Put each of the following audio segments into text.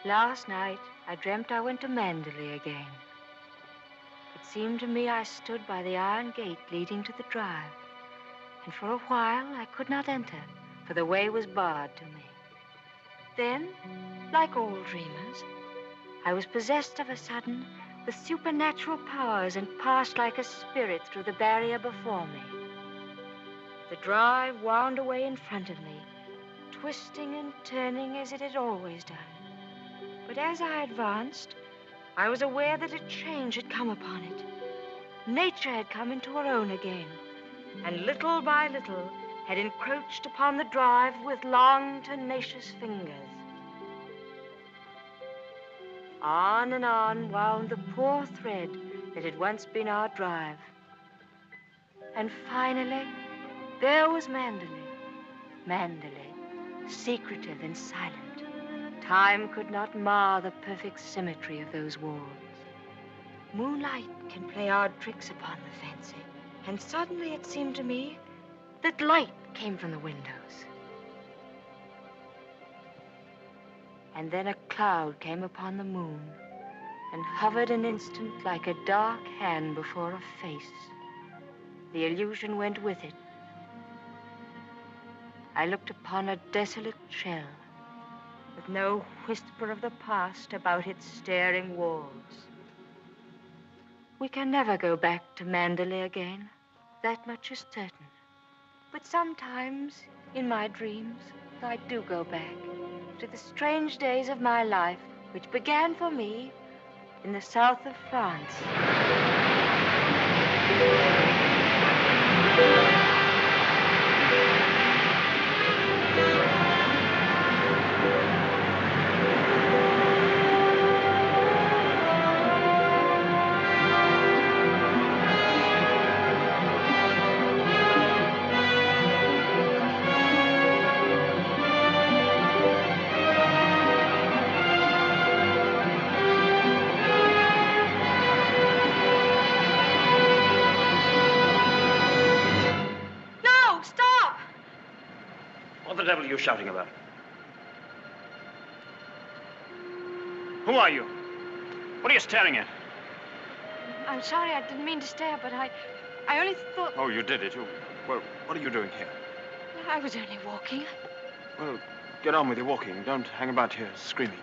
Last night, I dreamt I went to Mandalay again. It seemed to me I stood by the iron gate leading to the drive, and for a while I could not enter, for the way was barred to me. Then, like all dreamers, I was possessed of a sudden with supernatural powers and passed like a spirit through the barrier before me. The drive wound away in front of me, twisting and turning as it had always done. But as I advanced, I was aware that a change had come upon it. Nature had come into her own again, and little by little had encroached upon the drive with long, tenacious fingers. On and on wound the poor thread that had once been our drive. And finally, there was Mandalay. Mandalay, secretive and silent. Time could not mar the perfect symmetry of those walls. Moonlight can play odd tricks upon the fancy, and suddenly it seemed to me that light came from the windows. And then a cloud came upon the moon and hovered an instant like a dark hand before a face. The illusion went with it. I looked upon a desolate shell with no whisper of the past about its staring walls. We can never go back to Mandalay again. That much is certain. But sometimes, in my dreams, I do go back to the strange days of my life, which began for me in the south of France. What the devil are you shouting about? Who are you? What are you staring at? I'm sorry, I didn't mean to stare, but I only thought... Oh, you did it. Well, what are you doing here? I was only walking. Well, get on with your walking. Don't hang about here screaming.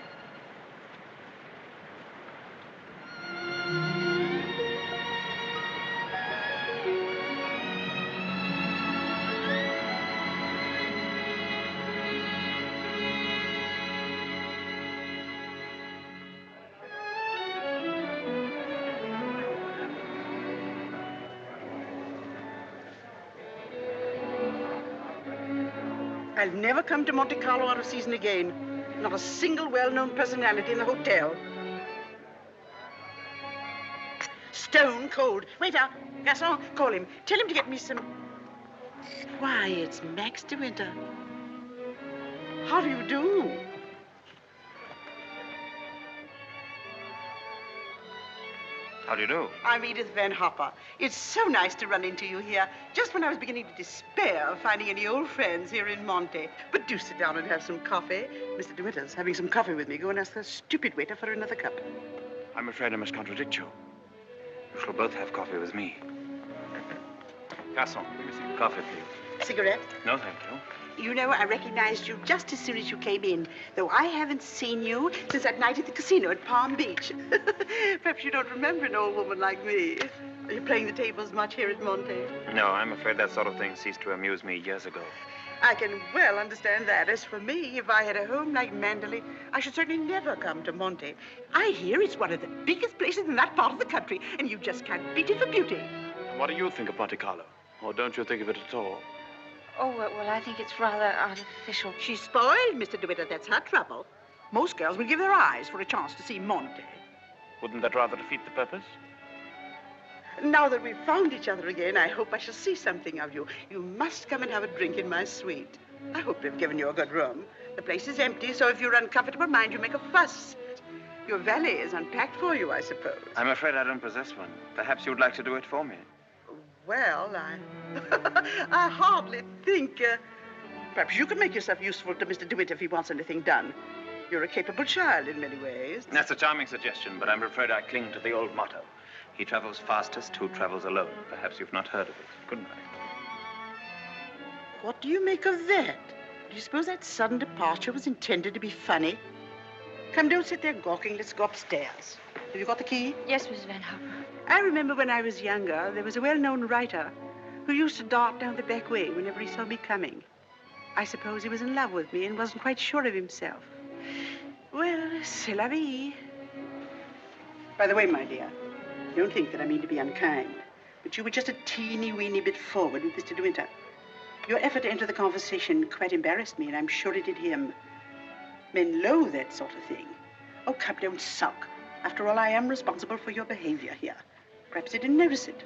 I'll never come to Monte Carlo out of season again. Not a single well-known personality in the hotel. Stone cold. Waiter, garçon, call him. Tell him to get me some... Why, it's Max de Winter. How do you do? How do you do? I'm Edith Van Hopper. It's so nice to run into you here, just when I was beginning to despair of finding any old friends here in Monte. But do sit down and have some coffee. Mr. de Winter's having some coffee with me. Go and ask the stupid waiter for another cup. I'm afraid I must contradict you. You shall both have coffee with me. Garçon, let me see. Coffee, please. Cigarette? No, thank you. You know, I recognized you just as soon as you came in, though I haven't seen you since that night at the casino at Palm Beach. Perhaps you don't remember an old woman like me. Are you playing the tables much here at Monte? No, I'm afraid that sort of thing ceased to amuse me years ago. I can well understand that. As for me, if I had a home like Mandalay, I should certainly never come to Monte. I hear it's one of the biggest places in that part of the country, and you just can't beat it for beauty. What do you think of Monte Carlo? Or don't you think of it at all? Oh, well, I think it's rather artificial. She's spoiled, Mr. de Winter. That's her trouble. Most girls will give their eyes for a chance to see Monte. Wouldn't that rather defeat the purpose? Now that we've found each other again, I hope I shall see something of you. You must come and have a drink in my suite. I hope they've given you a good room. The place is empty, so if you're uncomfortable, mind you make a fuss. Your valet is unpacked for you, I suppose. I'm afraid I don't possess one. Perhaps you would like to do it for me. Well, I hardly think... perhaps you could make yourself useful to Mr. de Winter if he wants anything done. You're a capable child in many ways. That's a charming suggestion, but I'm afraid I cling to the old motto. He travels fastest who travels alone. Perhaps you've not heard of it. Good night. What do you make of that? Do you suppose that sudden departure was intended to be funny? Come, don't sit there gawking. Let's go upstairs. Have you got the key? Yes, Miss Van Hopper. I remember when I was younger, there was a well-known writer who used to dart down the back way whenever he saw me coming. I suppose he was in love with me and wasn't quite sure of himself. Well, c'est la vie. By the way, my dear, don't think that I mean to be unkind, but you were just a teeny-weeny bit forward with Mr. de Winter. Your effort to enter the conversation quite embarrassed me, and I'm sure it did him. Men loathe that sort of thing. Oh, come, don't sulk. After all, I am responsible for your behavior here. Perhaps he didn't notice it.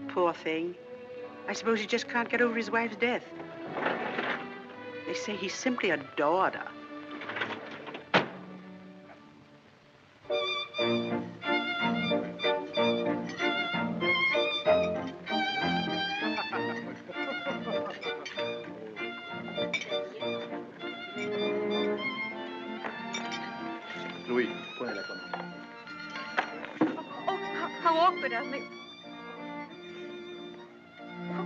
Poor thing. I suppose he just can't get over his wife's death. They say he simply adored her. Louis, prenez la commande. Oh, how awkward of me.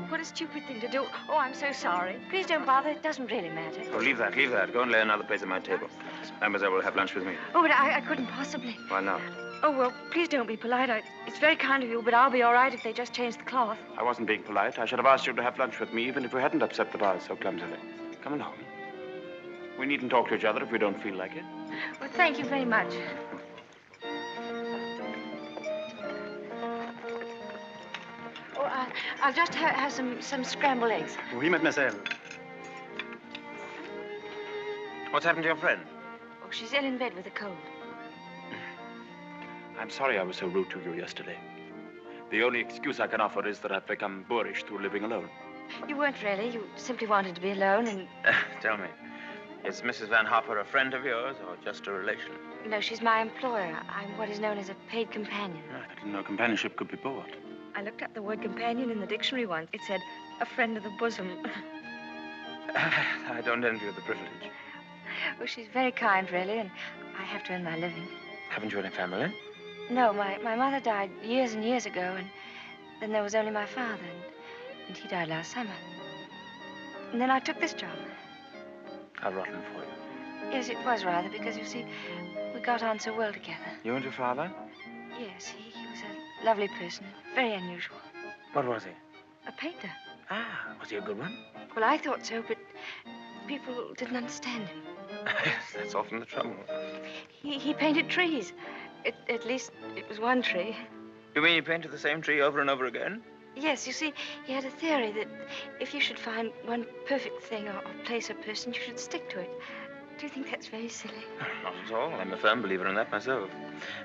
What a stupid thing to do. Oh, I'm so sorry. Please don't bother. It doesn't really matter. Oh, leave that, leave that. Go and lay another place at my table. Mademoiselle will have lunch with me. Oh, but I couldn't possibly. Why not? Oh, well, please don't be polite. It's very kind of you, but I'll be all right if they just change the cloth. I wasn't being polite. I should have asked you to have lunch with me, even if we hadn't upset the vase so clumsily. Come along. We needn't talk to each other if we don't feel like it. Well, thank you very much. Oh, I'll just have some scrambled eggs. Oui, mademoiselle. What's happened to your friend? Oh, she's ill in bed with a cold. I'm sorry I was so rude to you yesterday. The only excuse I can offer is that I've become boorish through living alone. You weren't really. You simply wanted to be alone and... Tell me, is Mrs. Van Hopper a friend of yours or just a relation? No, she's my employer. I'm what is known as a paid companion. I didn't know companionship could be bought. I looked up the word companion in the dictionary once. It said, a friend of the bosom. I don't envy you the privilege. Well, she's very kind, really, and I have to earn my living. Haven't you any family? No, my mother died years and years ago, and then there was only my father, and he died last summer. And then I took this job. How rotten for you. Yes, it was rather, because, you see, we got on so well together. You and your father? Yes, he was a lovely person, very unusual. What was he? A painter. Ah, was he a good one? Well, I thought so, but people didn't understand him. Yes, that's often the trouble. He painted trees. At least, it was one tree. You mean he painted the same tree over and over again? Yes, you see, he had a theory that if you should find one perfect thing or place or person, you should stick to it. Do you think that's very silly? Not at all. I'm a firm believer in that myself.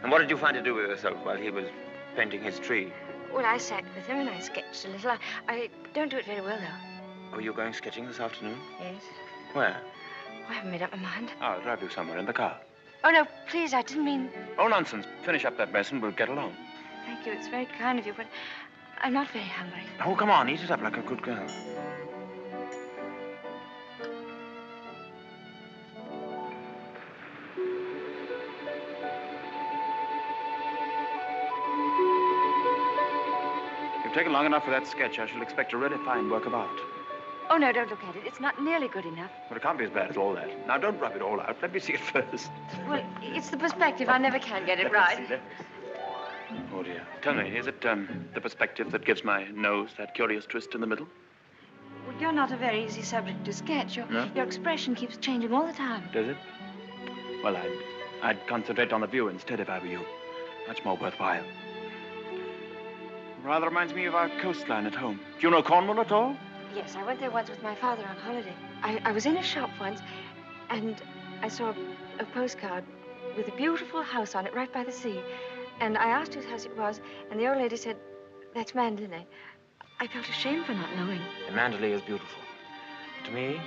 And what did you find to do with yourself while he was painting his tree? Well, I sat with him and I sketched a little. I don't do it very well, though. Oh, you're going sketching this afternoon? Yes. Where? I haven't made up my mind. I'll drive you somewhere in the car. Oh, no, please, I didn't mean... Oh, nonsense. Finish up that mess and we'll get along. Thank you, it's very kind of you, but I'm not very hungry. Oh, come on, eat it up like a good girl. You've taken long enough for that sketch. I shall expect a really fine work of art. Oh, no, don't look at it. It's not nearly good enough. But it can't be as bad as all that. Now, don't rub it all out. Let me see it first. Well, it's the perspective. I never can get it Let me right. see, let me see. Oh, dear. Tell me, is it the perspective that gives my nose that curious twist in the middle? Well, you're not a very easy subject to sketch. Your expression keeps changing all the time. Does it? Well, I'd concentrate on the view instead if I were you. Much more worthwhile. Rather reminds me of our coastline at home. Do you know Cornwall at all? Yes, I went there once with my father on holiday. I was in a shop once, and I saw a postcard with a beautiful house on it right by the sea. And I asked whose house it was, and the old lady said, that's Mandalay. I felt ashamed for not knowing. And Mandalay is beautiful. To me,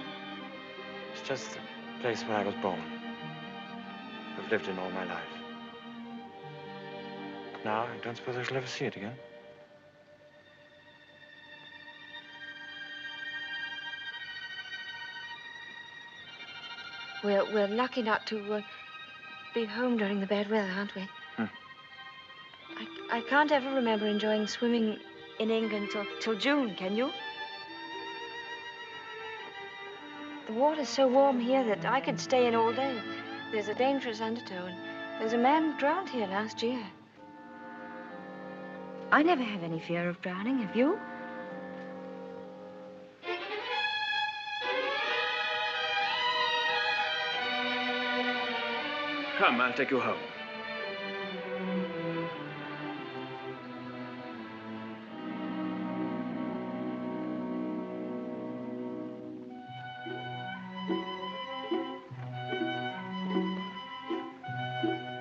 it's just the place where I was born. I've lived in all my life. Now, I don't suppose I shall ever see it again. We're lucky not to be home during the bad weather, aren't we? I can't ever remember enjoying swimming in England till June, can you? The water's so warm here that I could stay in all day. There's a dangerous undertow, and there's a man drowned here last year. I never have any fear of drowning, have you? Come, I'll take you home.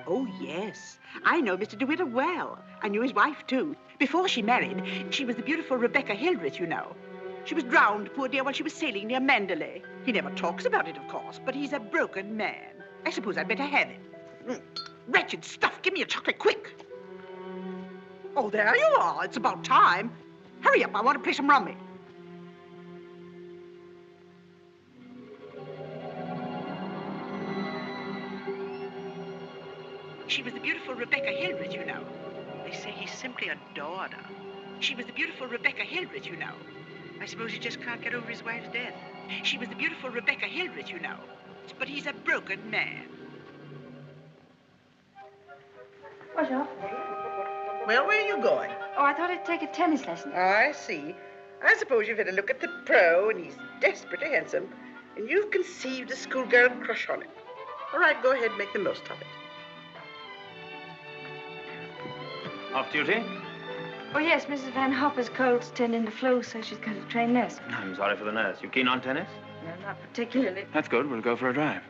Oh, yes. I know Mr. de Winter well. I knew his wife, too. Before she married, she was the beautiful Rebecca Hildreth, you know. She was drowned, poor dear, while she was sailing near Mandalay. He never talks about it, of course, but he's a broken man. I suppose I'd better have it. Wretched stuff. Give me a chocolate, quick. Oh, there you are. It's about time. Hurry up. I want to play some rummy. She was the beautiful Rebecca Hildreth, you know. They say he simply adored her. She was the beautiful Rebecca Hildreth, you know. I suppose he just can't get over his wife's death. She was the beautiful Rebecca Hildreth, you know. But he's a broken man. Bonjour. Well, where are you going? Oh, I thought I'd take a tennis lesson. Oh, I see. I suppose you've had a look at the pro, and he's desperately handsome, and you've conceived a schoolgirl crush on him. All right, go ahead and make the most of it. Off duty? Oh, yes, Mrs. Van Hopper's cold's turned into flu, so she's got to train nurse. I'm sorry for the nurse. You keen on tennis? No, not particularly. That's good. We'll go for a drive.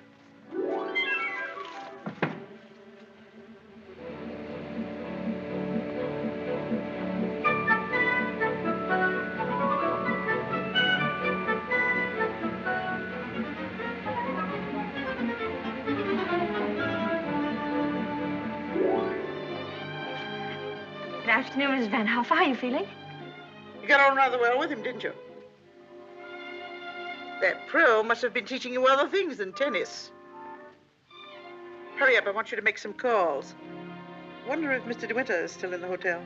Good afternoon, Mrs. Van Hoff. How are you feeling? You got on rather well with him, didn't you? That pro must have been teaching you other things than tennis. Hurry up, I want you to make some calls. Wonder if Mr. de Winter is still in the hotel.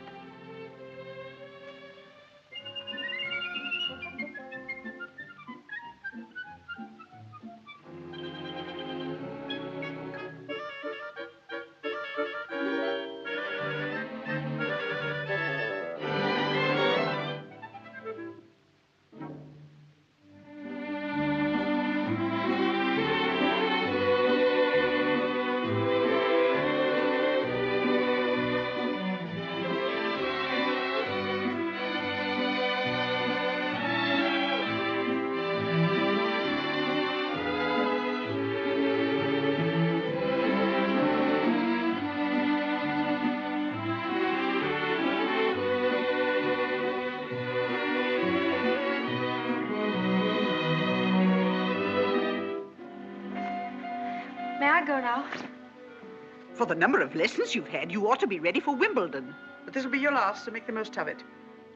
May I go now? For the number of lessons you've had, you ought to be ready for Wimbledon. But this will be your last, so make the most of it.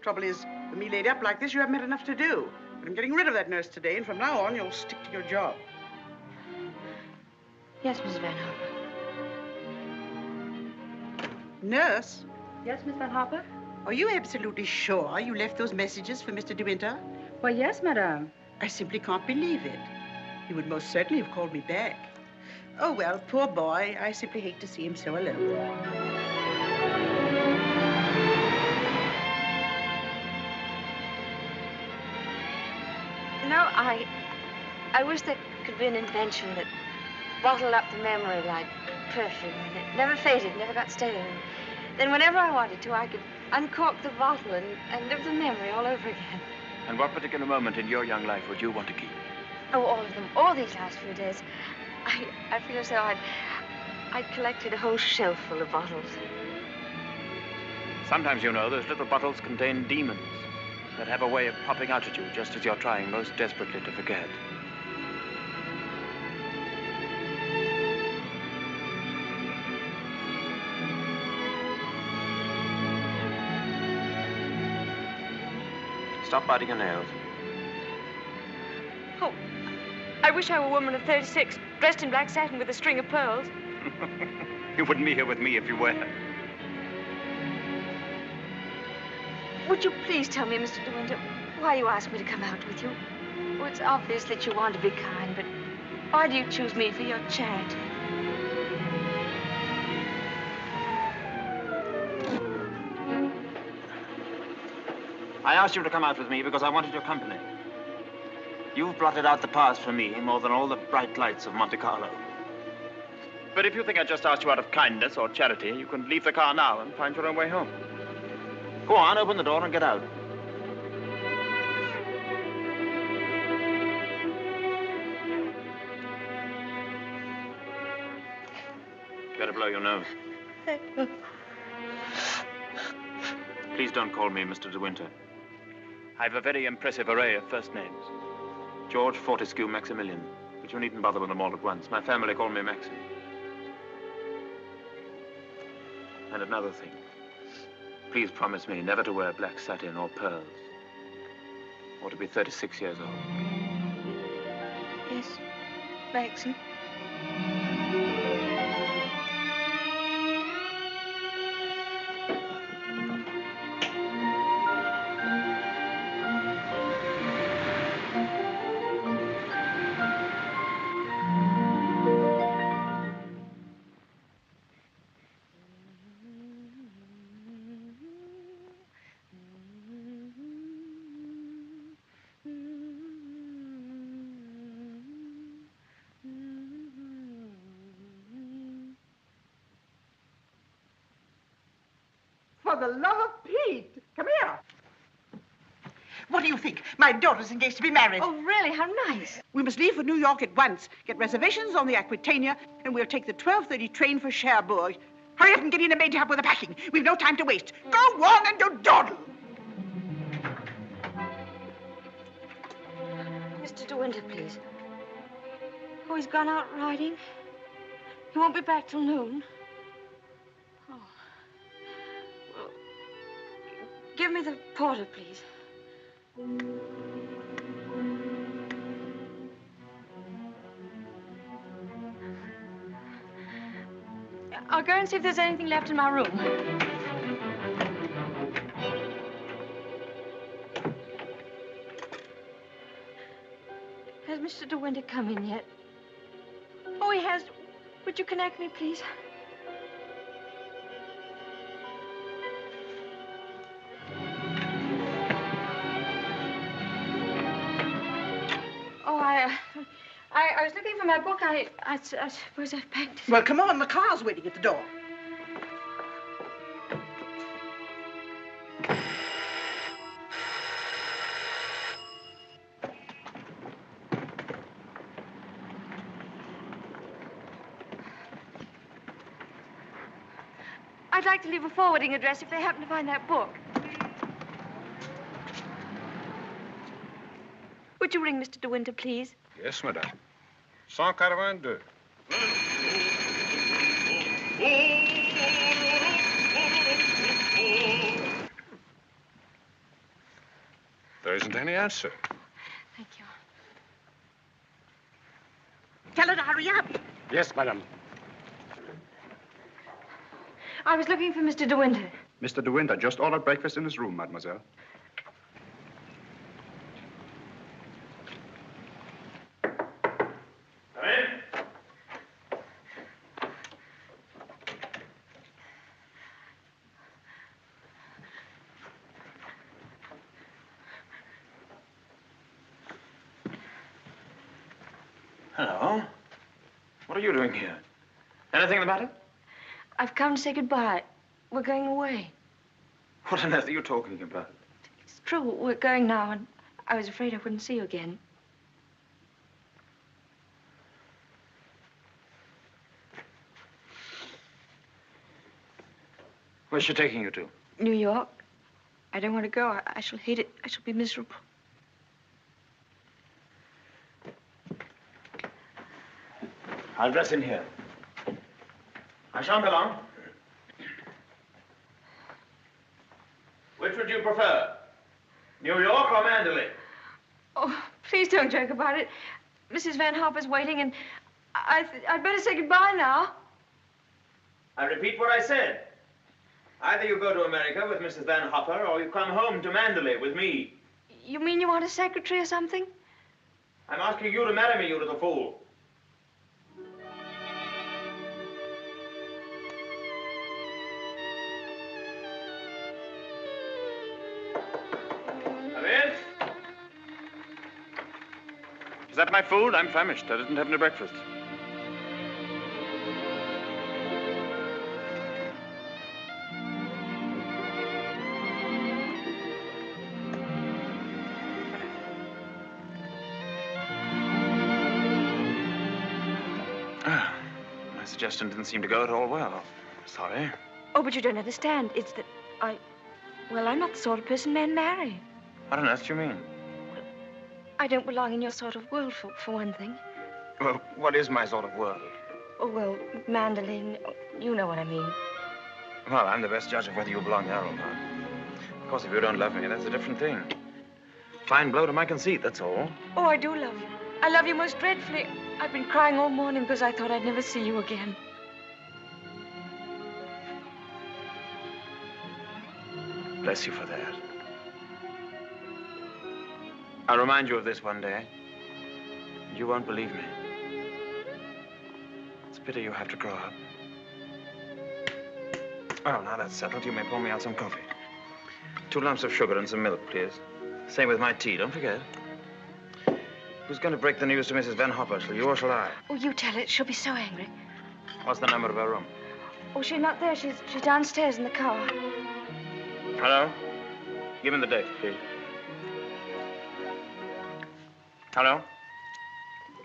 Trouble is, with me laid up like this, you haven't had enough to do. But I'm getting rid of that nurse today, and from now on, you'll stick to your job. Yes, Miss Van Harper. Nurse? Yes, Miss Van Harper? Are you absolutely sure you left those messages for Mr. De Winter? Why, yes, madame. I simply can't believe it. He would most certainly have called me back. Oh, well, poor boy. I simply hate to see him so alone. No, I wish there could be an invention that bottled up the memory like perfume, and it never faded, never got stale. And then whenever I wanted to, I could uncork the bottle and live the memory all over again. And what particular moment in your young life would you want to keep? Oh, all of them, all these last few days. I feel as though I'd collected a whole shelf full of bottles. Sometimes, you know, those little bottles contain demons that have a way of popping out at you just as you're trying most desperately to forget. Stop biting your nails. Oh, I wish I were a woman of 36, dressed in black satin with a string of pearls. You wouldn't be here with me if you were. Would you please tell me, Mr. De Winter, why you asked me to come out with you? Oh, it's obvious that you want to be kind, but why do you choose me for your charity? I asked you to come out with me because I wanted your company. You've blotted out the past for me more than all the bright lights of Monte Carlo. But if you think I just asked you out of kindness or charity, you can leave the car now and find your own way home. Go on, open the door and get out. Better blow your nose. Please don't call me Mr. De Winter. I've a very impressive array of first names. George, Fortescue, Maximilian. But you needn't bother with them all at once. My family call me Maxim. And another thing. Please promise me never to wear black satin or pearls. Or to be 36 years old. Yes, Maxim. For the love of Pete, come here. What do you think? My daughter's engaged to be married. Oh, really? How nice. We must leave for New York at once. Get reservations on the Aquitania, and we'll take the 12:30 train for Cherbourg. Hurry up and get in a maid to help with the packing. We've no time to waste. Go on and don't dawdle. Mr. De Winter, please. Oh, he's gone out riding. He won't be back till noon. Oh. Well, give me the porter, please. I'll go and see if there's anything left in my room. Has Mr. De Winter come in yet? Oh, he has. Would you connect me, please? Oh, I was looking for my book. I suppose I've packed it. Well, come on. The car's waiting at the door. I'd like to leave a forwarding address if they happen to find that book. Would you ring Mr. De Winter, please? Yes, madame. 182. There isn't any answer. Thank you. Tell her to hurry up. Yes, madam. I was looking for Mr. De Winter. Mr. De Winter just ordered breakfast in his room, mademoiselle. Come in. Hello. What are you doing here? Anything the matter? I've come to say goodbye. We're going away. What on earth are you talking about? It's true, we're going now, and I was afraid I wouldn't see you again. Where's she taking you to? New York. I don't want to go. I shall hate it. I shall be miserable. I'll dress in here. I shan't be long. Which would you prefer? New York or Mandalay? Oh, please don't joke about it. Mrs. Van Hopper's waiting, and I'd better say goodbye now. I repeat what I said. Either you go to America with Mrs. Van Hopper, or you come home to Mandalay with me. You mean you want a secretary or something? I'm asking you to marry me, you little fool. Come in. Is that my food? I'm famished. I didn't have any breakfast. My suggestion didn't seem to go at all well. Sorry. Oh, but you don't understand. It's that well, I'm not the sort of person men marry. What on earth do you mean? I don't belong in your sort of world, for one thing. Well, what is my sort of world? Oh, well, mandolin, you know what I mean. Well, I'm the best judge of whether you belong there or not. Of course, if you don't love me, that's a different thing. Fine blow to my conceit, that's all. Oh, I do love you. I love you most dreadfully. I've been crying all morning because I thought I'd never see you again. Bless you for that. I'll remind you of this one day. You won't believe me. It's a pity you have to grow up. Oh, now that's settled. You may pour me out some coffee. 2 lumps of sugar and some milk, please. Same with my tea, don't forget. Who's going to break the news to Mrs. Van Hopper? Shall you or shall I? Oh, you tell it. She'll be so angry. What's the number of her room? Oh, she's not there. She's downstairs in the car. Hello? Give me the date, please. Hello?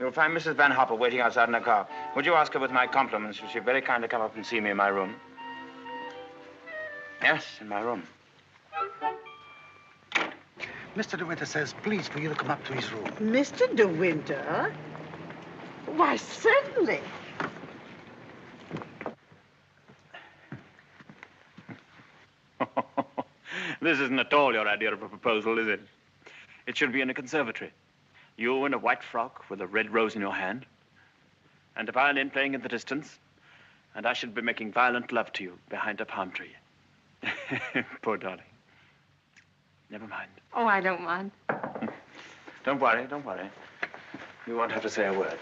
You'll find Mrs. Van Hopper waiting outside in her car. Would you ask her with my compliments if she'd very kindly come up and see me in my room? Yes, in my room. Mr. De Winter says, please, for you to come up to his room. Mr. De Winter? Why, certainly. This isn't at all your idea of a proposal, is it? It should be in a conservatory. You in a white frock with a red rose in your hand, and a violin playing in the distance, and I should be making violent love to you behind a palm tree. Poor darling. Never mind. Oh, I don't mind. Don't worry, don't worry. You won't have to say a word.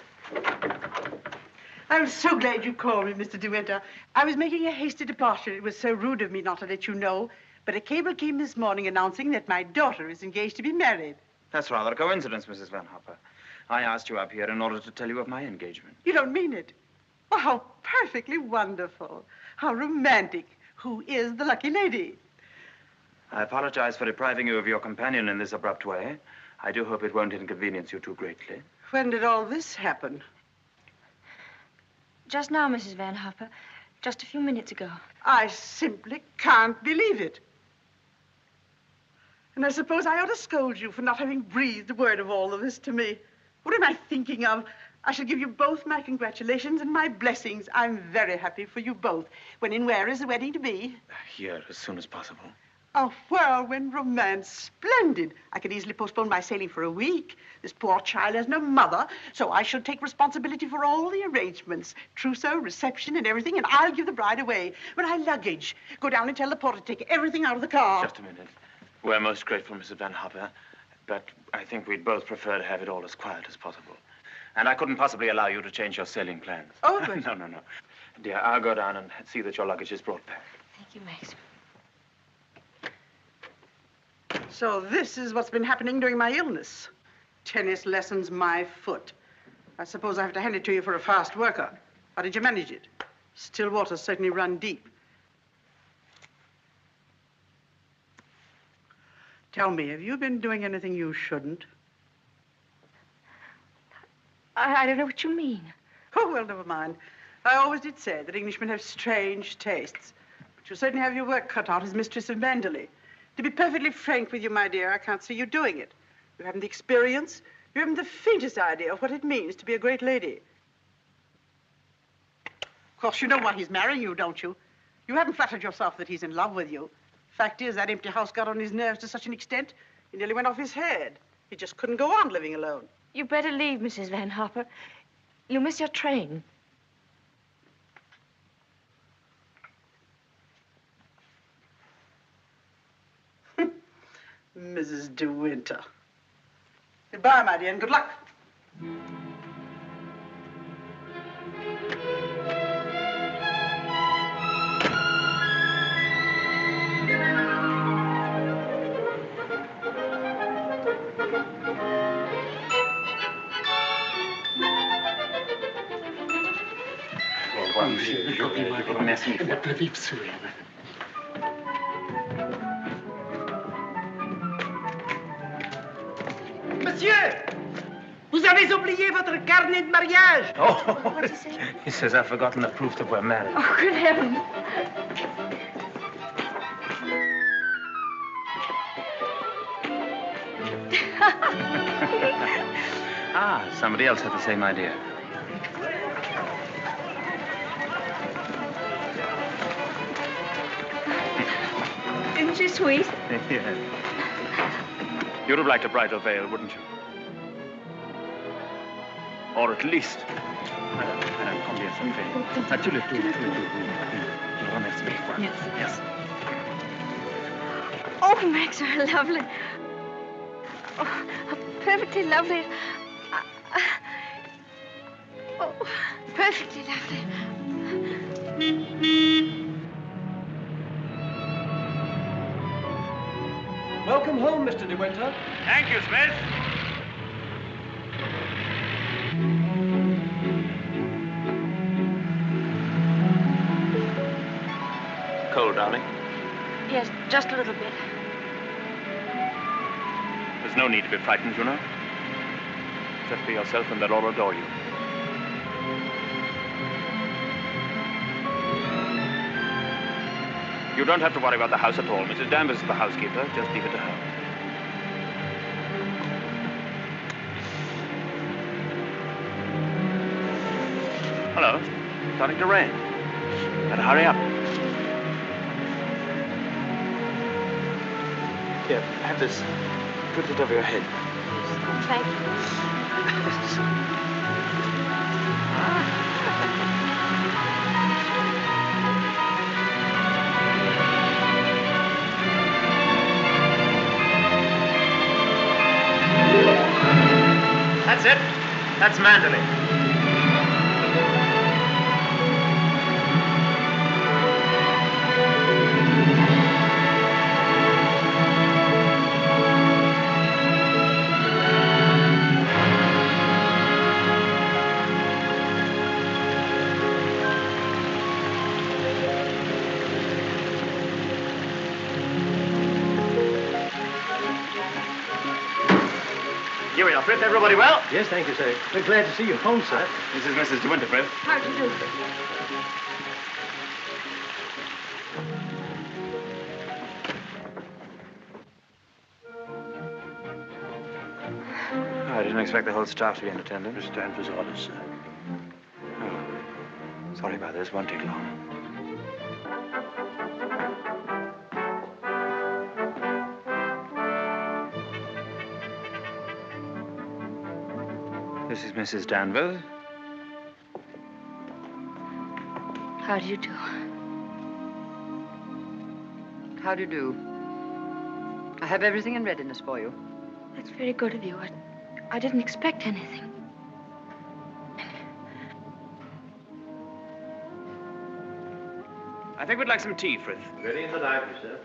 I'm so glad you called me, Mr. De Winter. I was making a hasty departure. It was so rude of me not to let you know. But a cable came this morning announcing that my daughter is engaged to be married. That's rather a coincidence, Mrs. Van Hopper. I asked you up here in order to tell you of my engagement. You don't mean it? Oh, how perfectly wonderful. How romantic. Who is the lucky lady? I apologize for depriving you of your companion in this abrupt way. I do hope it won't inconvenience you too greatly. When did all this happen? Just now, Mrs. Van Hopper. Just a few minutes ago. I simply can't believe it. And I suppose I ought to scold you for not having breathed a word of all of this to me. What am I thinking of? I shall give you both my congratulations and my blessings. I'm very happy for you both. When and where is the wedding to be? Here, as soon as possible. A whirlwind romance. Splendid. I could easily postpone my sailing for a week. This poor child has no mother, so I shall take responsibility for all the arrangements. Trousseau, reception, and everything, and I'll give the bride away. When I luggage, go down and tell the porter to take everything out of the car. Just a minute. We're most grateful, Mrs. Van Hopper, but I think we'd both prefer to have it all as quiet as possible. And I couldn't possibly allow you to change your sailing plans. Oh, but... No. Dear, I'll go down and see that your luggage is brought back. Thank you, Max. So this is what's been happening during my illness. Tennis lessons, my foot. I suppose I have to hand it to you for a fast worker. How did you manage it? Still waters certainly run deep. Tell me, have you been doing anything you shouldn't? I don't know what you mean. Oh, well, never mind. I always did say that Englishmen have strange tastes. But you certainly have your work cut out as mistress of Manderley. To be perfectly frank with you, my dear, I can't see you doing it. You haven't the experience. You haven't the faintest idea of what it means to be a great lady. Of course, you know why he's marrying you, don't you? You haven't flattered yourself that he's in love with you. Fact is, that empty house got on his nerves to such an extent, he nearly went off his head. He just couldn't go on living alone. You better leave, Mrs. Van Hopper. You'll miss your train. Mrs. De Winter. Goodbye, my dear, and good luck. Merci. Monsieur, vous avez oublié votre carnet de mariage. Oh, What did he say? He says I've forgotten the proof that we're married. Oh, good heavens. Somebody else had the same idea. Isn't she sweet? Yes. You'd have liked a bridal veil, wouldn't you? Or at least... Madame, combien ça fait? Tous les deux. Je vous remercie. Yes. Oh, Max, you're lovely. Oh, how perfectly lovely. Oh, perfectly lovely. Welcome home, Mr. De Winter. Thank you, Smith. Cold, darling? Yes, just a little bit. There's no need to be frightened, you know. Just be yourself and they'll all adore you. You don't have to worry about the house at all. Mrs. Danvers is the housekeeper. Just leave it to her. Hello. Starting to rain. Better hurry up. Here, have this. Put it over your head. Thank you. That's it. That's Manderley. Here we are, Fritz. Everybody well? Yes, thank you, sir. We're glad to see you home, sir. This is Mrs. De Winter, Fritz. How do you do? I didn't expect the whole staff to be in attendance. Mr. Danvers' orders, sir. Oh. Sorry about this. Won't take long. This is Mrs. Danvers. How do you do? How do you do? I have everything in readiness for you. That's very good of you. I didn't expect anything. I think we'd like some tea, Frith. Ready in the library, sir.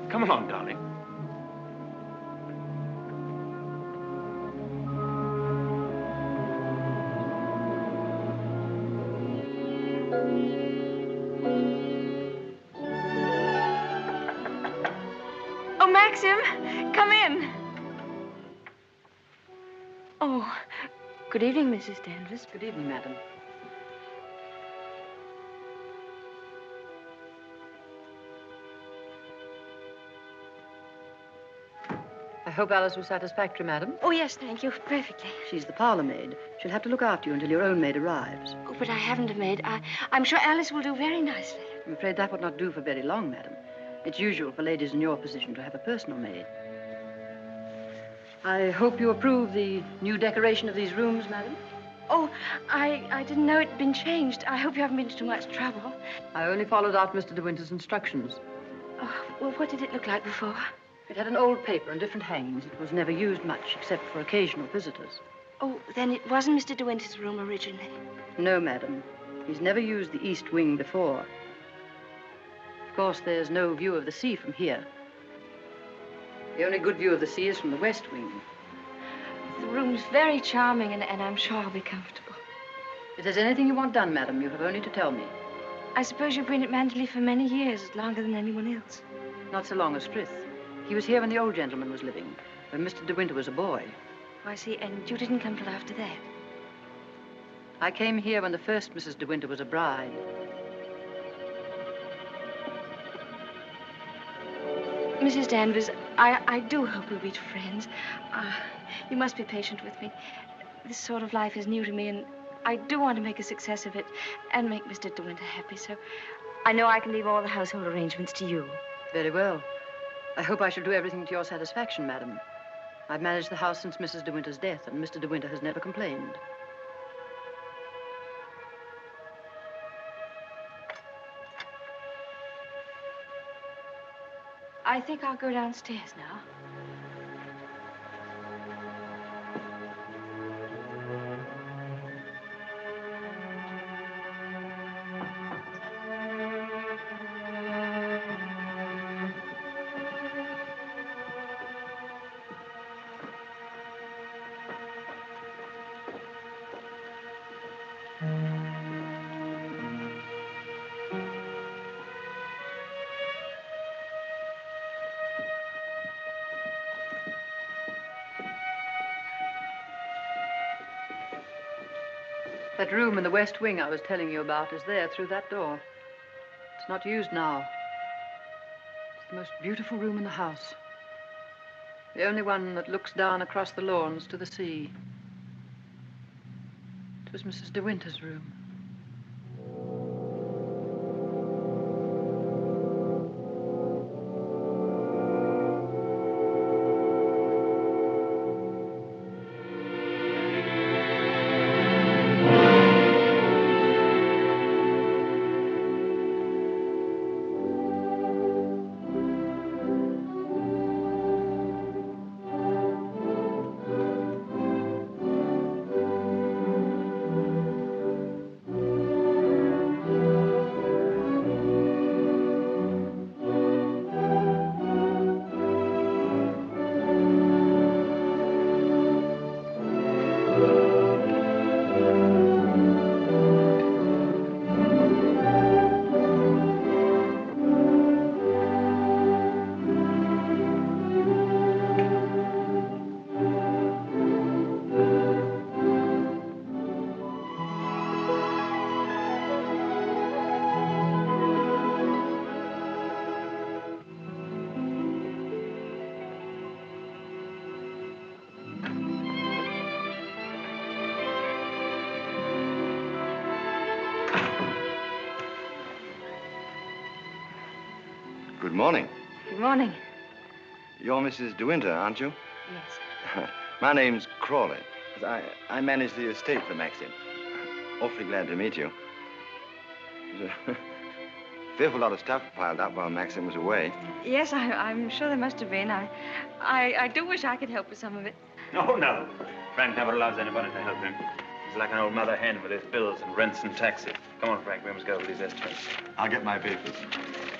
Come along, darling. Oh, Maxim, come in. Oh, good evening, Mrs. Danvers. Good evening, madam. I hope Alice was satisfactory, madam. Oh, yes, thank you. Perfectly. She's the parlor maid. She'll have to look after you until your own maid arrives. Oh, but I haven't a maid. I'm sure Alice will do very nicely. I'm afraid that would not do for very long, madam. It's usual for ladies in your position to have a personal maid. I hope you approve the new decoration of these rooms, madam. Oh, I didn't know it'd been changed. I hope you haven't been to too much trouble. I only followed out Mr. De Winter's instructions. Oh, well, what did it look like before? It had an old paper and different hangings. It was never used much, except for occasional visitors. Oh, then it wasn't Mr. De Winter's room originally. No, madam. He's never used the east wing before. Of course, there's no view of the sea from here. The only good view of the sea is from the west wing. The room's very charming, and I'm sure I'll be comfortable. If there's anything you want done, madam, you have only to tell me. I suppose you've been at Manderley for many years, longer than anyone else. Not so long as Frith. He was here when the old gentleman was living, when Mr. De Winter was a boy. Oh, I see, and you didn't come till after that. I came here when the first Mrs. De Winter was a bride. Mrs. Danvers, I do hope we'll be friends. You must be patient with me. This sort of life is new to me, and I do want to make a success of it and make Mr. De Winter happy, so I know I can leave all the household arrangements to you. Very well. I hope I shall do everything to your satisfaction, madam. I've managed the house since Mrs. De Winter's death, and Mr. De Winter has never complained. I think I'll go downstairs now. That room in the west wing I was telling you about is there through that door. It's not used now. It's the most beautiful room in the house. The only one that looks down across the lawns to the sea. It was Mrs. De Winter's room. Good morning. Good morning. You're Mrs. De Winter, aren't you? Yes. My name's Crawley. I manage the estate for Maxim. Awfully glad to meet you. There's a fearful lot of stuff piled up while Maxim was away. Yes, I'm sure there must have been. I do wish I could help with some of it. Oh, no. Frank never allows anybody to help him. He's like an old mother hen with his bills and rents and taxes. Come on, Frank, we must go over these estimates. I'll get my papers.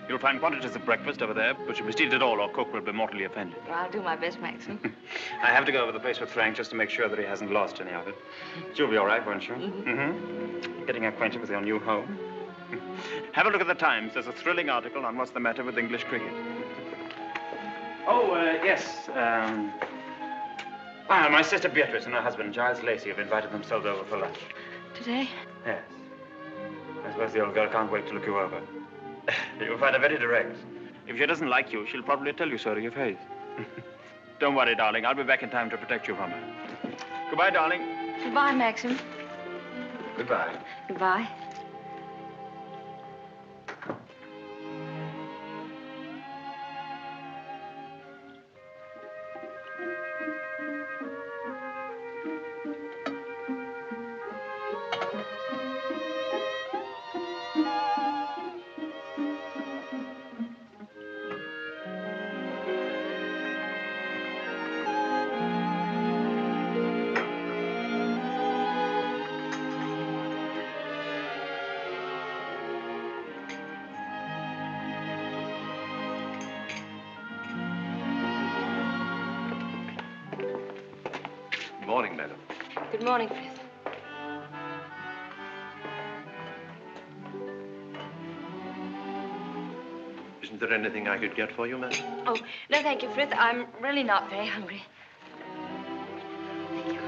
You'll find quantities of breakfast over there, but you must eat it all or cook will be mortally offended. Well, I'll do my best, Maxim. I have to go over the place with Frank just to make sure that he hasn't lost any of it. You'll be all right, won't you? Getting acquainted with your new home. Have a look at the Times. There's a thrilling article on what's the matter with English cricket. Oh, yes. My sister Beatrice and her husband, Giles Lacey, have invited themselves over for lunch. Today? Yes. I suppose the old girl can't wait to look you over. You'll find her very direct. If she doesn't like you, she'll probably tell you so to your face. Don't worry, darling. I'll be back in time to protect you from her. Goodbye, darling. Goodbye, Maxim. Goodbye. Goodbye. Good morning, madam. Good morning, Frith. Isn't there anything I could get for you, madam? Oh, no, thank you, Frith. I'm really not very hungry. Thank you.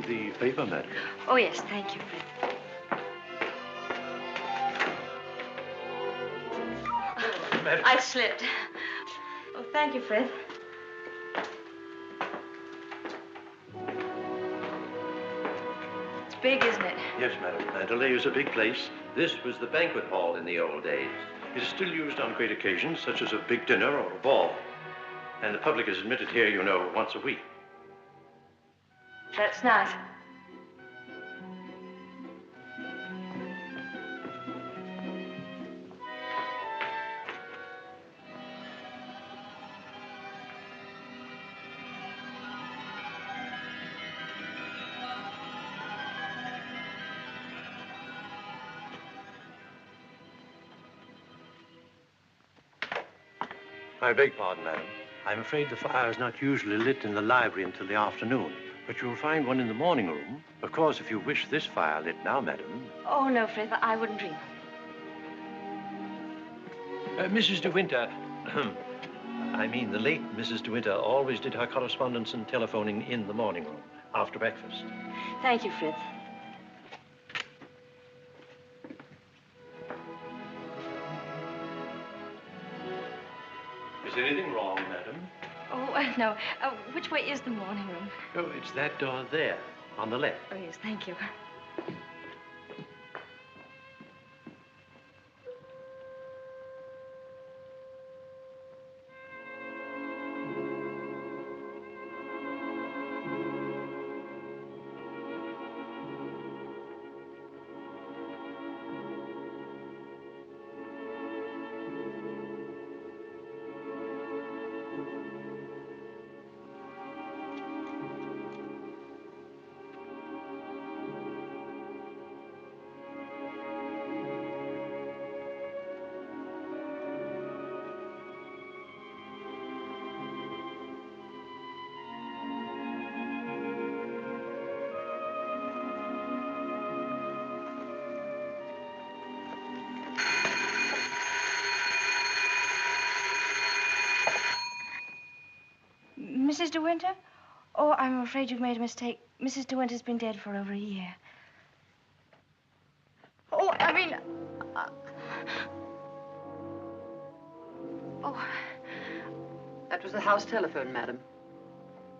The paper, madam. Oh, yes, thank you, Frith. Madam. I slipped. Oh, thank you, Frith. It's big, isn't it? Yes, madam. Mandalay is a big place. This was the banquet hall in the old days. It is still used on great occasions, such as a big dinner or a ball. And the public is admitted here, you know, once a week. That's nice. I beg pardon, madam. I'm afraid the fire is not usually lit in the library until the afternoon. But you'll find one in the morning room. Of course, if you wish this fire lit now, madam. Oh, no, Frith, I wouldn't dream of it. Mrs. De Winter, I mean the late Mrs. De Winter always did her correspondence and telephoning in the morning room after breakfast. Thank you, Frith. Is anything wrong, madam? Oh, no. Which way is the morning room? Oh, it's that door there, on the left. Oh, yes, thank you. Mrs. De Winter? Oh, I'm afraid you've made a mistake. Mrs. De Winter's been dead for over a year. Oh, I mean... Oh, that was the house telephone, madam.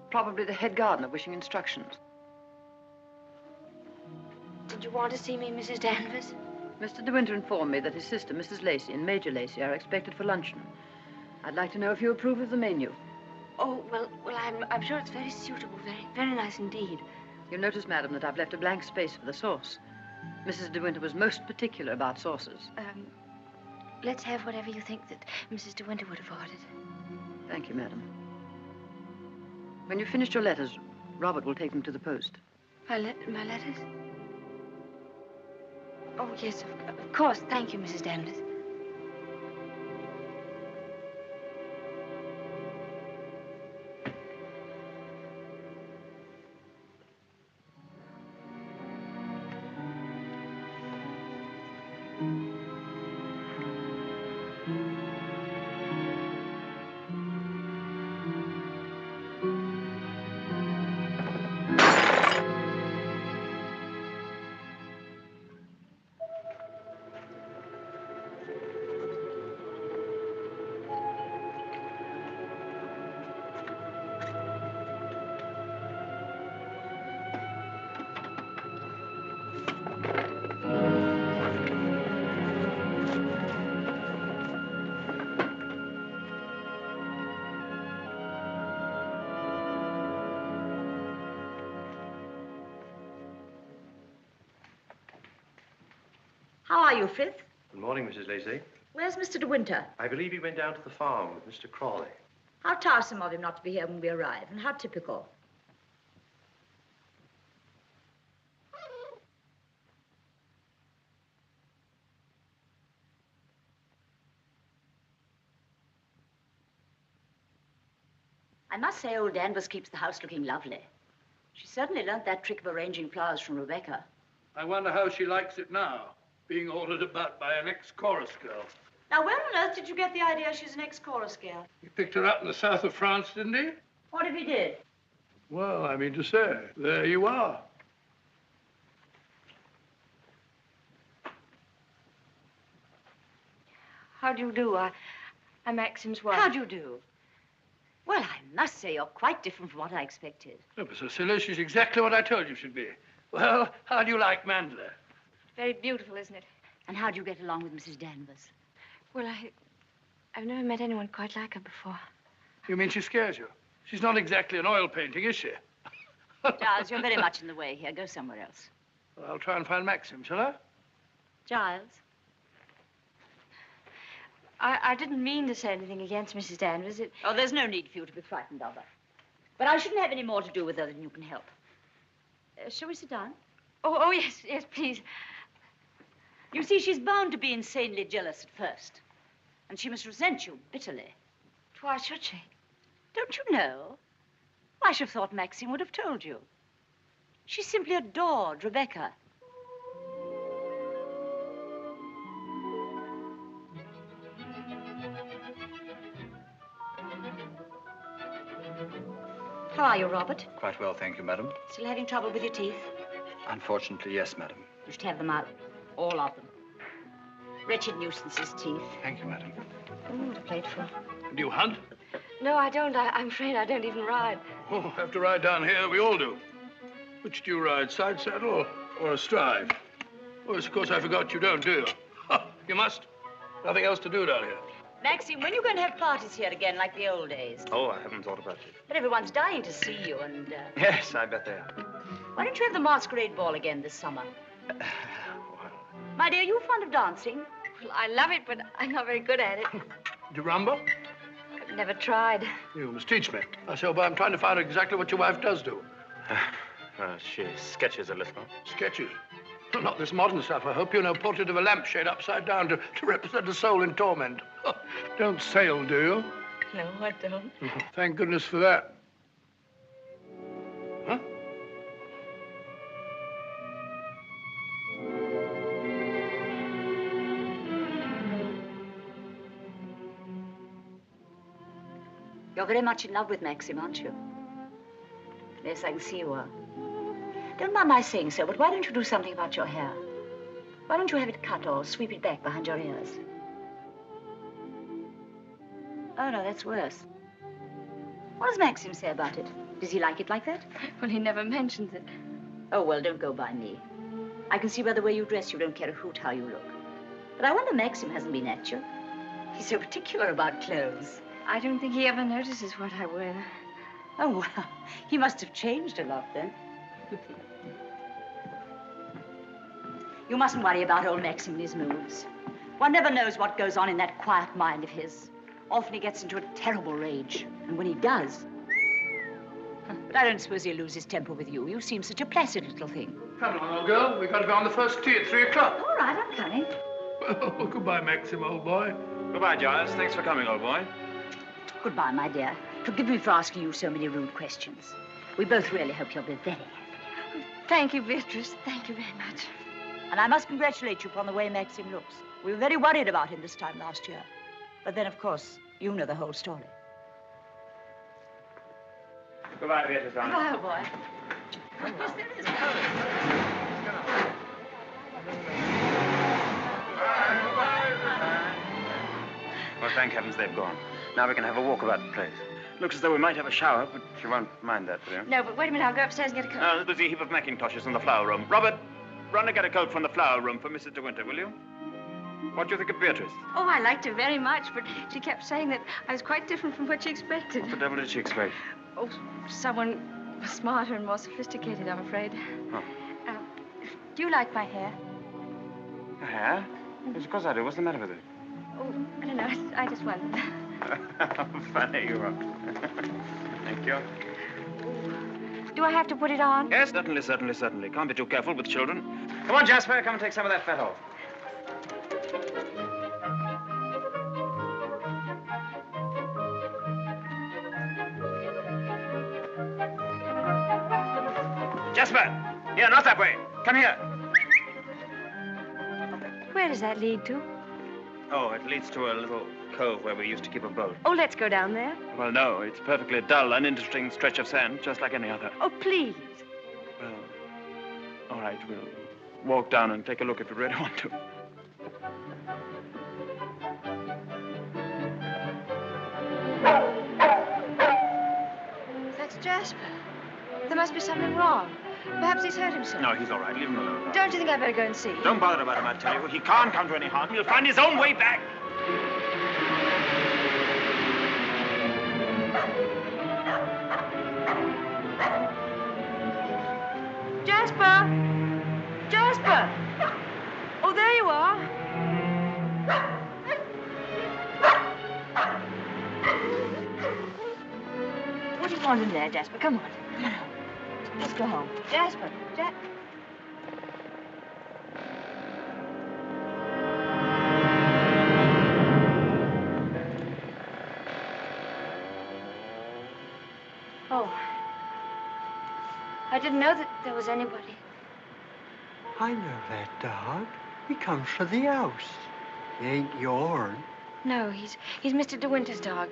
Probably the head gardener wishing instructions. Did you want to see me, Mrs. Danvers? Mr. de Winter informed me that his sister, Mrs. Lacey, and Major Lacey are expected for luncheon. I'd like to know if you approve of the menu. Oh, well, I'm sure it's very suitable, very nice indeed. You'll notice, madam, that I've left a blank space for the sauce. Mrs. de Winter was most particular about sauces. Let's have whatever you think that Mrs. de Winter would have ordered. Thank you, madam. When you've finished your letters, Robert will take them to the post. My letters? Oh, yes, of course. Thank you, Mrs. Danvers. How are you, Frith? Good morning, Mrs. Lacey. Where's Mr. de Winter? I believe he went down to the farm with Mr. Crawley. How tiresome of him not to be here when we arrive, and how typical. I must say old Danvers keeps the house looking lovely. She certainly learned that trick of arranging flowers from Rebecca. I wonder how she likes it now, being ordered about by an ex-chorus girl. Now, where on earth did you get the idea she's an ex-chorus girl? He picked her up in the south of France, didn't he? What if he did? Well, I mean to say, there you are. How do you do? I'm Maxim's wife. How do you do? Well, I must say you're quite different from what I expected. Oh, but Cecilia, she's exactly what I told you she'd be. Well, how do you like Mandela? Very beautiful, isn't it? And how do you get along with Mrs. Danvers? Well, I've never met anyone quite like her before. You mean she scares you? She's not exactly an oil painting, is she? Giles, you're very much in the way here. Go somewhere else. Well, I'll try and find Maxim, shall I? Giles? I didn't mean to say anything against Mrs. Danvers. Oh, there's no need for you to be frightened of her. But I shouldn't have any more to do with her than you can help. Shall we sit down? Oh, yes, please. You see, she's bound to be insanely jealous at first. And she must resent you bitterly. Why should she? Don't you know? I should have thought Maxim would have told you. She simply adored Rebecca. How are you, Robert? Quite well, thank you, madam. Still having trouble with your teeth? Unfortunately, yes, madam. You should have them out. All of them. Wretched nuisances, teeth. Thank you, madam. Oh, what a plateful. Do you hunt? No, I don't. I'm afraid I don't even ride. Oh, have to ride down here. We all do. Which do you ride, side saddle or astride? Oh, yes, of course, I forgot you don't, do you? You must. Nothing else to do down here. Maxim, when are you going to have parties here again, like the old days? Oh, I haven't thought about it. But everyone's dying to see you, and, Yes, I bet they are. Why don't you have the masquerade ball again this summer? My dear, you fond of dancing? Well, I love it, but I'm not very good at it. Do you rumble? I've never tried. You must teach me. I say, but I'm trying to find out exactly what your wife does do. She sketches a little. Sketches? Not this modern stuff, I hope. You know, portrait of a lampshade upside down to represent a soul in torment. Don't sail, do you? No, I don't. Thank goodness for that. Huh? You're very much in love with Maxim, aren't you? Yes, I can see you are. Don't mind my saying so, but why don't you do something about your hair? Why don't you have it cut or sweep it back behind your ears? Oh, no, that's worse. What does Maxim say about it? Does he like it like that? Well, he never mentions it. Oh, well, don't go by me. I can see by the way you dress you don't care a hoot how you look. But I wonder Maxim hasn't been at you. He's so particular about clothes. I don't think he ever notices what I wear. Oh, well, he must have changed a lot then. You mustn't worry about old Maxim and his moods. One never knows what goes on in that quiet mind of his. Often he gets into a terrible rage. And when he does... But I don't suppose he'll lose his temper with you. You seem such a placid little thing. Come along, old girl. We've got to go on the first tee at 3 o'clock. All right, I'm coming. Oh, goodbye, Maxim, old boy. Goodbye, Giles. Thanks for coming, old boy. Goodbye, my dear. Forgive me for asking you so many rude questions. We both really hope you'll be very happy. Thank you, Beatrice. Thank you very much. And I must congratulate you upon the way Maxim looks. We were very worried about him this time last year. But then, of course, you know the whole story. Goodbye, Beatrice, darling. Goodbye, old boy. Yes, there is. Well, thank heavens they've gone. Now we can have a walk about the place. Looks as though we might have a shower, but you won't mind that, will you? No, but wait a minute. I'll go upstairs and get a coat. There's a heap of Macintoshes in the flower room. Robert, run and get a coat from the flower room for Mrs. de Winter, will you? What do you think of Beatrice? Oh, I liked her very much, but she kept saying that I was quite different from what she expected. What the devil did she expect? Oh, someone smarter and more sophisticated, I'm afraid. Oh. Do you like my hair? Your hair? Yes, of course I do. What's the matter with it? Oh, I don't know. I just wondered. How funny you are. Thank you. Do I have to put it on? Yes, certainly. Can't be too careful with children. Come on, Jasper. Come and take some of that fat off. Jasper! Here, not that way. Come here. Where does that lead to? Oh, it leads to a little cove where we used to keep a boat. Oh, let's go down there. Well, no, it's a perfectly dull, uninteresting stretch of sand, just like any other. Oh, please. Well, all right, we'll walk down and take a look if you really want to. That's Jasper. There must be something wrong. Perhaps he's hurt himself. No, he's all right. Leave him alone. Don't you think I'd better go and see? Don't bother about him, I tell you. He can't come to any harm. He'll find his own way back. Jasper! Jasper! Oh, there you are. What do you want in there, Jasper? Come on. Come on. Let's go home. Jasper. Oh. I didn't know that there was anybody. I know that dog. He comes for the house. He ain't yourn. No, he's Mr. de Winter's dog.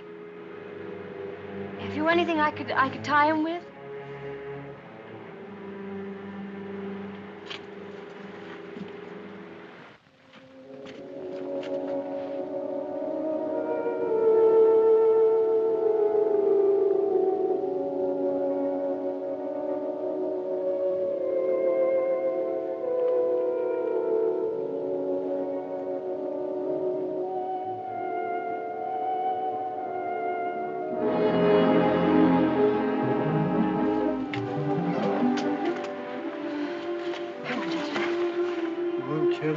Have you anything I could tie him with?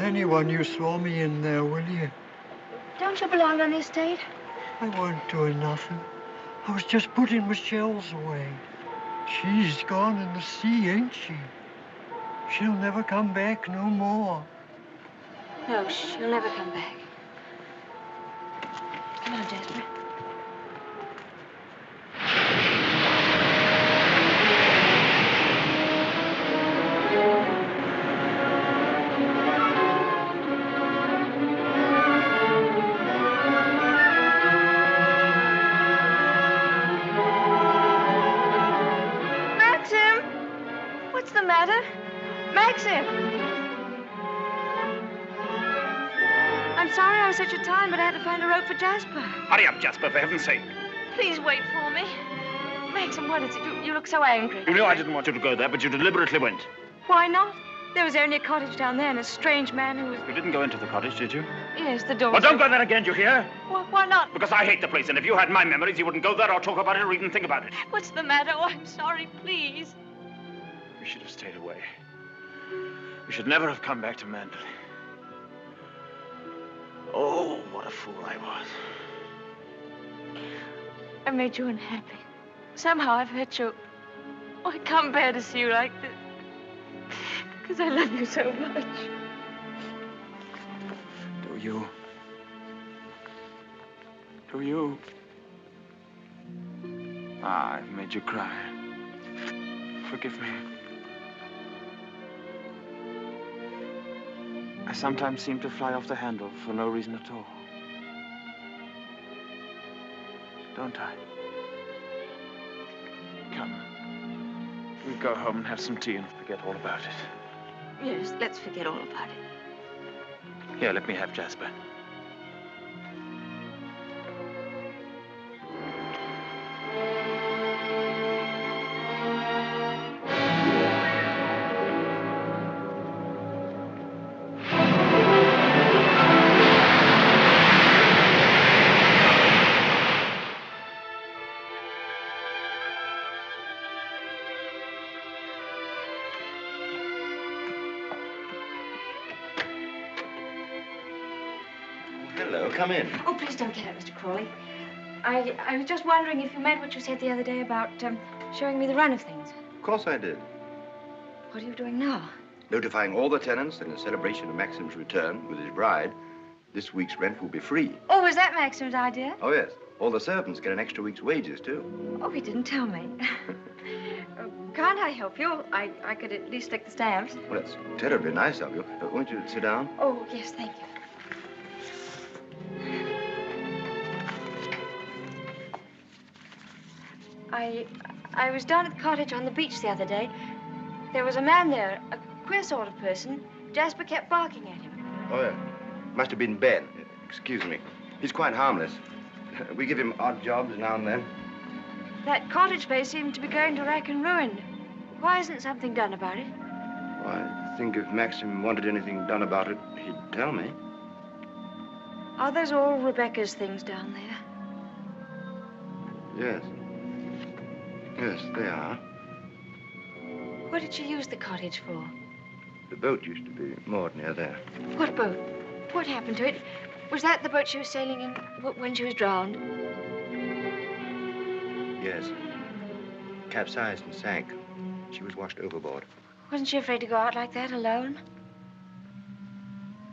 Anyone you saw me in there, will you? Don't you belong on the estate? I wasn't doing nothing. I was just putting my shells away. She's gone in the sea, ain't she? She'll never come back no more. No, she'll never come back. Come on, Jasper. Maxim! I'm sorry I was such a time, but I had to find a rope for Jasper. Hurry up, Jasper, for heaven's sake. Please wait for me. Maxim, what is it? You look so angry. You know I didn't want you to go there, but you deliberately went. Why not? There was only a cottage down there and a strange man who was... You didn't go into the cottage, did you? Yes, the door Well, was... don't go there again, you hear? Why not? Because I hate the place, and if you had my memories, you wouldn't go there or talk about it or even think about it. What's the matter? Oh, I'm sorry, please. You should have stayed away. We should never have come back to Mandalay. Oh, what a fool I was. I made you unhappy. Somehow I've hurt you. Oh, I can't bear to see you like this. Because I love you so much. Do you? Do you? Ah, I've made you cry. Forgive me. I sometimes seem to fly off the handle for no reason at all. Don't I? Come. We'll go home and have some tea and forget all about it. Yes, let's forget all about it. Here, let me have Jasper. Hello, come in. Oh, please don't get up, Mr. Crawley. I was just wondering if you meant what you said the other day about showing me the run of things. Of course I did. What are you doing now? Notifying all the tenants that in celebration of Maxim's return with his bride, this week's rent will be free. Oh, was that Maxim's idea? Oh, yes. All the servants get an extra week's wages, too. Oh, he didn't tell me. Can't I help you? I could at least lick the stamps. Well, that's terribly nice of you. Won't you sit down? Oh, yes, thank you. I was down at the cottage on the beach the other day. There was a man there, a queer sort of person. Jasper kept barking at him. Oh, yeah. Must have been Ben. Excuse me. He's quite harmless. We give him odd jobs now and then. That cottage place seemed to be going to rack and ruin. Why isn't something done about it? Well, I think if Maxim wanted anything done about it, he'd tell me. Are those all Rebecca's things down there? Yes. Yes, they are. What did she use the cottage for? The boat used to be moored near there. What boat? What happened to it? Was that the boat she was sailing in when she was drowned? Yes. Capsized and sank. She was washed overboard. Wasn't she afraid to go out like that alone?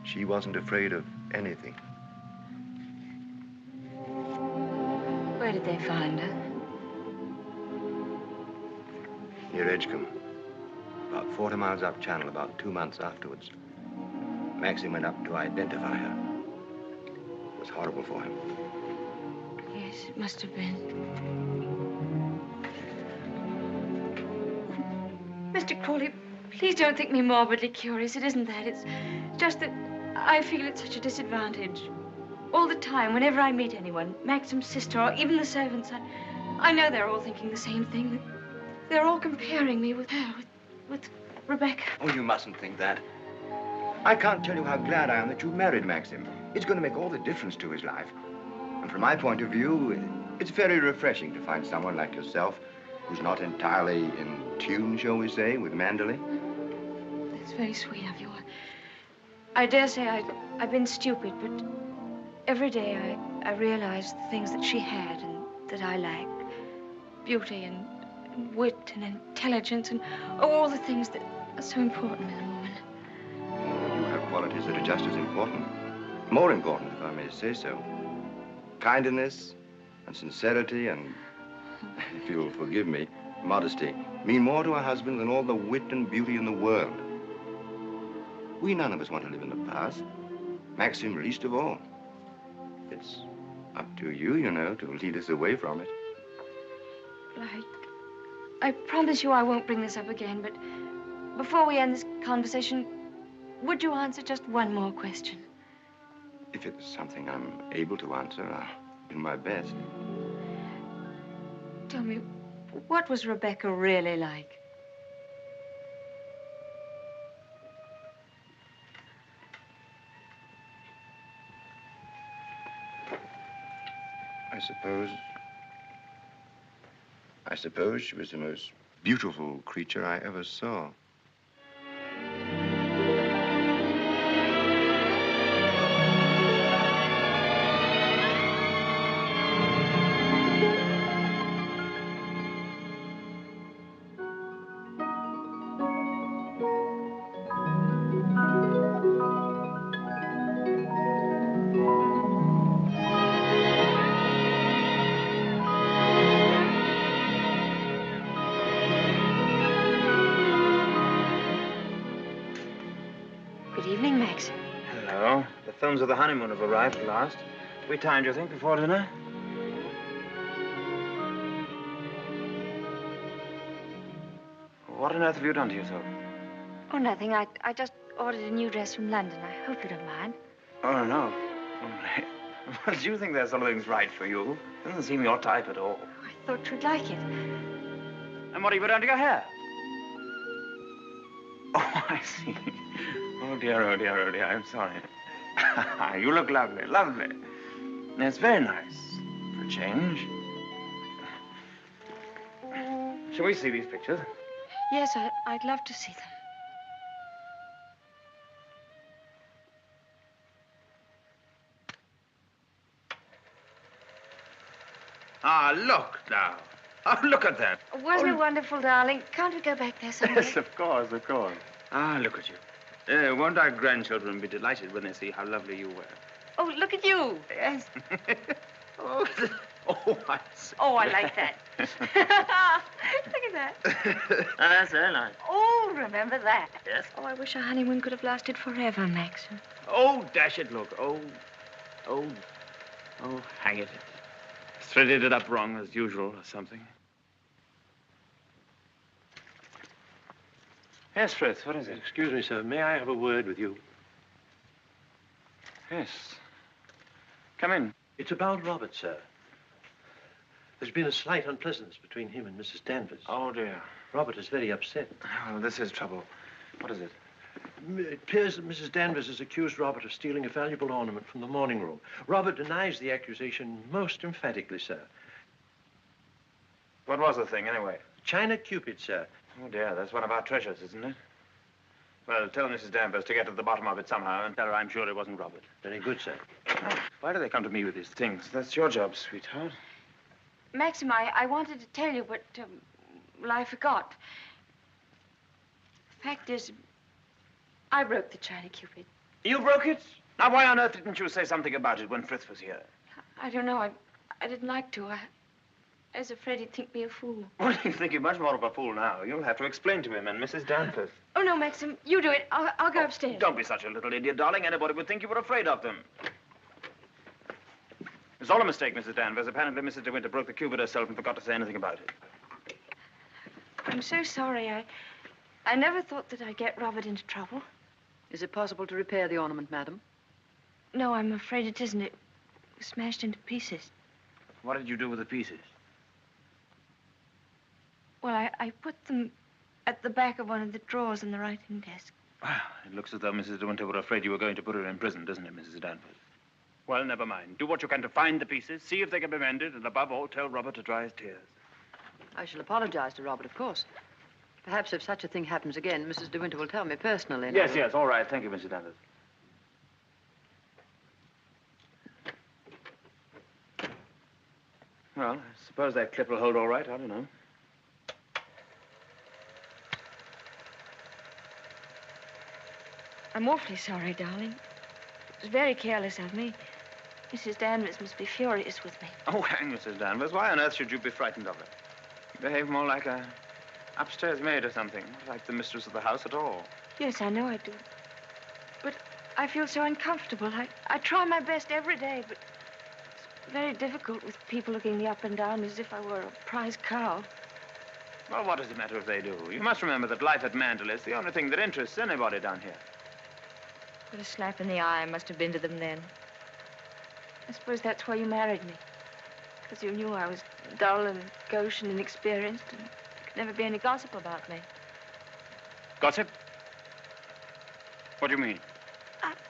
She wasn't afraid of anything. Where did they find her? Near Edgecombe. About 40 miles up channel, about 2 months afterwards. Maxim went up to identify her. It was horrible for him. Yes, it must have been. Mr. Crawley, please don't think me morbidly curious. It isn't that. It's just that I feel at such a disadvantage. All the time, whenever I meet anyone, Maxim's sister or even the servants, I know they're all thinking the same thing. They're all comparing me with her, with Rebecca. Oh, you mustn't think that. I can't tell you how glad I am that you married Maxim. It's going to make all the difference to his life. And from my point of view, it's very refreshing to find someone like yourself who's not entirely in tune, shall we say, with Mandalay. That's very sweet of you. I dare say I've been stupid, but every day I realize the things that she had and that I lacked. Beauty and wit and intelligence and all the things that are so important in a woman. Oh, you have qualities that are just as important. More important, if I may say so. Kindness and sincerity and, if you'll forgive me, modesty mean more to a husband than all the wit and beauty in the world. We none of us want to live in the past. Maxim least of all. It's up to you, you know, to lead us away from it. I promise you I won't bring this up again, but before we end this conversation, would you answer just one more question? If it's something I'm able to answer, I'll do my best. Tell me, what was Rebecca really like? I suppose she was the most beautiful creature I ever saw. Good evening, Maxim. Hello. The films of the honeymoon have arrived at last. We timed, you think, before dinner? What on earth have you done to yourself? Oh, nothing. I just ordered a new dress from London. I hope you don't mind. Oh, no. Well, do you think there's something's right for you? Doesn't seem your type at all. I thought you'd like it. And what have you done to your hair? Oh, I see. Oh, dear, oh, dear, oh, dear. I'm sorry. You look lovely, lovely. It's very nice for a change. Shall we see these pictures? Yes, I'd love to see them. Ah, look now. Oh, look at that. Wasn't it wonderful, darling? Can't we go back there someday? Yes, of course, of course. Ah, look at you. Won't our grandchildren be delighted when they see how lovely you were? Oh, look at you. Yes. Oh, I see. Oh, I like that. Look at that. That's very nice. Oh, remember that. Yes. Oh, I wish our honeymoon could have lasted forever, Maxim. Oh, dash it, look. Oh, hang it. Threaded it up wrong, as usual, or something. Yes, Fritz, what is it? Excuse me, sir. May I have a word with you? Yes. Come in. It's about Robert, sir. There's been a slight unpleasantness between him and Mrs. Danvers. Oh, dear. Robert is very upset. Oh, this is trouble. What is it? It appears that Mrs. Danvers has accused Robert of stealing a valuable ornament from the morning room. Robert denies the accusation most emphatically, sir. What was the thing, anyway? China Cupid, sir. Oh, dear, that's one of our treasures, isn't it? Well, tell Mrs. Danvers to get to the bottom of it somehow and tell her I'm sure it wasn't Robert. Very good, sir. Oh, why do they come to me with these things? That's your job, sweetheart. Maxim, I wanted to tell you, but, well, I forgot. The fact is, I broke the China Cupid. You broke it? Now, why on earth didn't you say something about it when Fritz was here? I don't know. I didn't like to. I was afraid he'd think me a fool. Well, he'd think you much more of a fool now. You'll have to explain to him and Mrs. Danvers. Oh, no, Maxim, you do it. I'll go upstairs. Don't be such a little idiot, darling. Anybody would think you were afraid of them. It's all a mistake, Mrs. Danvers. Apparently, Mrs. de Winter broke the cupid herself and forgot to say anything about it. I'm so sorry. I never thought that I'd get Robert into trouble. Is it possible to repair the ornament, madam? No, I'm afraid it isn't. It was smashed into pieces. What did you do with the pieces? Well, I put them at the back of one of the drawers in the writing desk. Well, it looks as though Mrs. de Winter were afraid you were going to put her in prison, doesn't it, Mrs. Danvers? Well, never mind. Do what you can to find the pieces, see if they can be mended, and above all, tell Robert to dry his tears. I shall apologize to Robert, of course. Perhaps if such a thing happens again, Mrs. de Winter will tell me personally. Yes, yes, all right. Thank you, Mrs. Danvers. Well, I suppose that clip will hold all right. I don't know. I'm awfully sorry, darling. It was very careless of me. Mrs. Danvers must be furious with me. Oh, hang Mrs. Danvers. Why on earth should you be frightened of her? You behave more like a upstairs maid or something, not like the mistress of the house at all. Yes, I know I do. But I feel so uncomfortable. I try my best every day, but it's very difficult with people looking me up and down as if I were a prize cow. Well, what does it matter if they do? You must remember that life at Mandel is the only thing that interests anybody down here. What a slap in the eye I must have been to them then. I suppose that's why you married me. Because you knew I was dull and gauche and inexperienced, and there could never be any gossip about me. Gossip? What do you mean?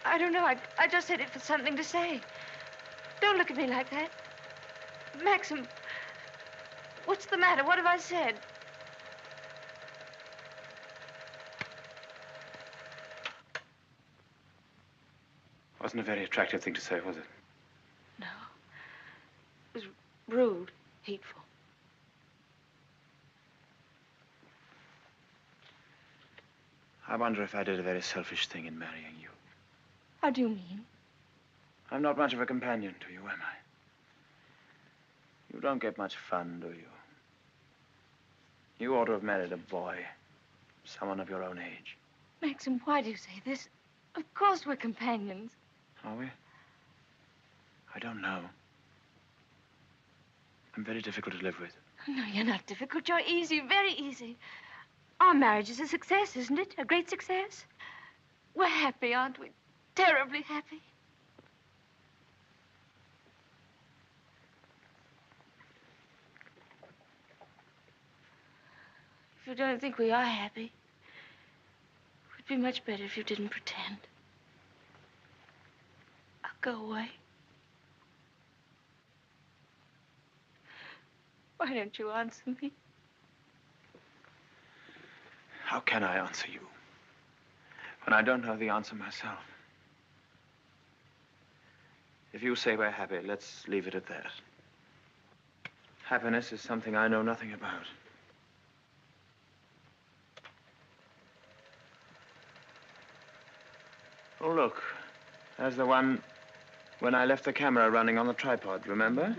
I don't know. I just said it for something to say. Don't look at me like that. Maxim, what's the matter? What have I said? Wasn't a very attractive thing to say, was it? No. It was rude, hateful. I wonder if I did a very selfish thing in marrying you. How do you mean? I'm not much of a companion to you, am I? You don't get much fun, do you? You ought to have married a boy. Someone of your own age. Maxim, why do you say this? Of course we're companions. Are we? I don't know. I'm very difficult to live with. No, you're not difficult. You're easy, very easy. Our marriage is a success, isn't it? A great success. We're happy, aren't we? Terribly happy. If you don't think we are happy, it would be much better if you didn't pretend. I'll go away. Why don't you answer me? How can I answer you when I don't know the answer myself? If you say we're happy, let's leave it at that. Happiness is something I know nothing about. Oh, look. There's the one when I left the camera running on the tripod, remember?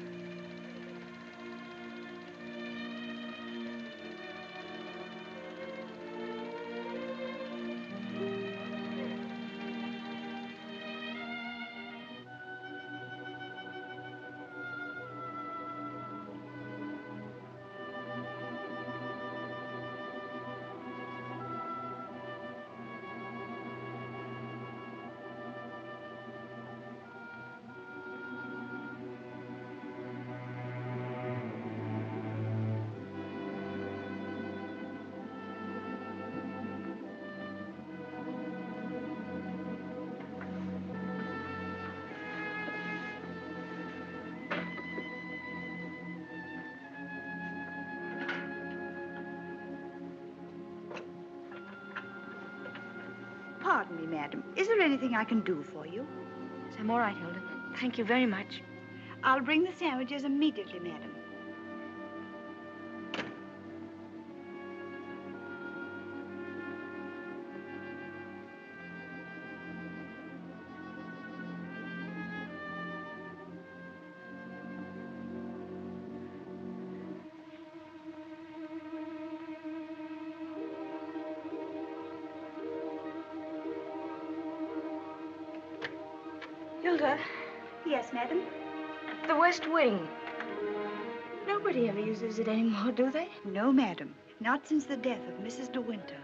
Pardon me, madam. Is there anything I can do for you? Yes, I'm all right, Hilda. Thank you very much. I'll bring the sandwiches immediately, madam. Hilda. Yes, madam? The West Wing. Nobody ever uses it anymore, do they? No, madam. Not since the death of Mrs. de Winter.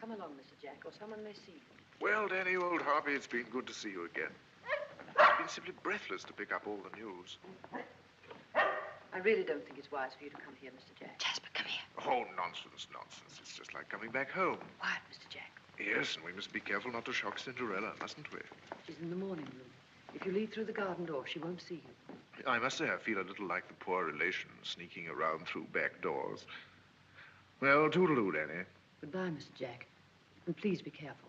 Come along, Mr. Jack, or someone may see you. Well, Danny, old Harvey, it's been good to see you again. I've been simply breathless to pick up all the news. I really don't think it's wise for you to come here, Mr. Jack. Jasper, come here. Oh, nonsense, nonsense. It's just like coming back home. Quiet, Mr. Jack. Yes, and we must be careful not to shock Cinderella, mustn't we? She's in the morning room. If you leave through the garden door, she won't see you. I must say I feel a little like the poor relation sneaking around through back doors. Well, toodaloo, Danny. Goodbye, Mr. Jack. And please be careful.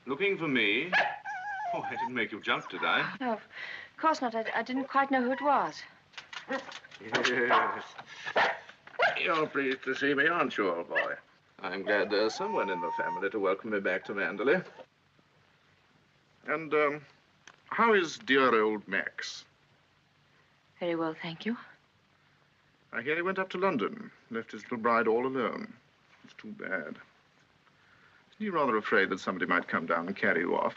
Looking for me? Oh, I didn't make you jump, did I? No, of course not. I didn't quite know who it was. Yes. You're pleased to see me, aren't you, old boy? I'm glad there's someone in the family to welcome me back to Manderley. And, how is dear old Max? Very well, thank you. I hear he went up to London, left his little bride all alone. It's too bad. Isn't he rather afraid that somebody might come down and carry you off?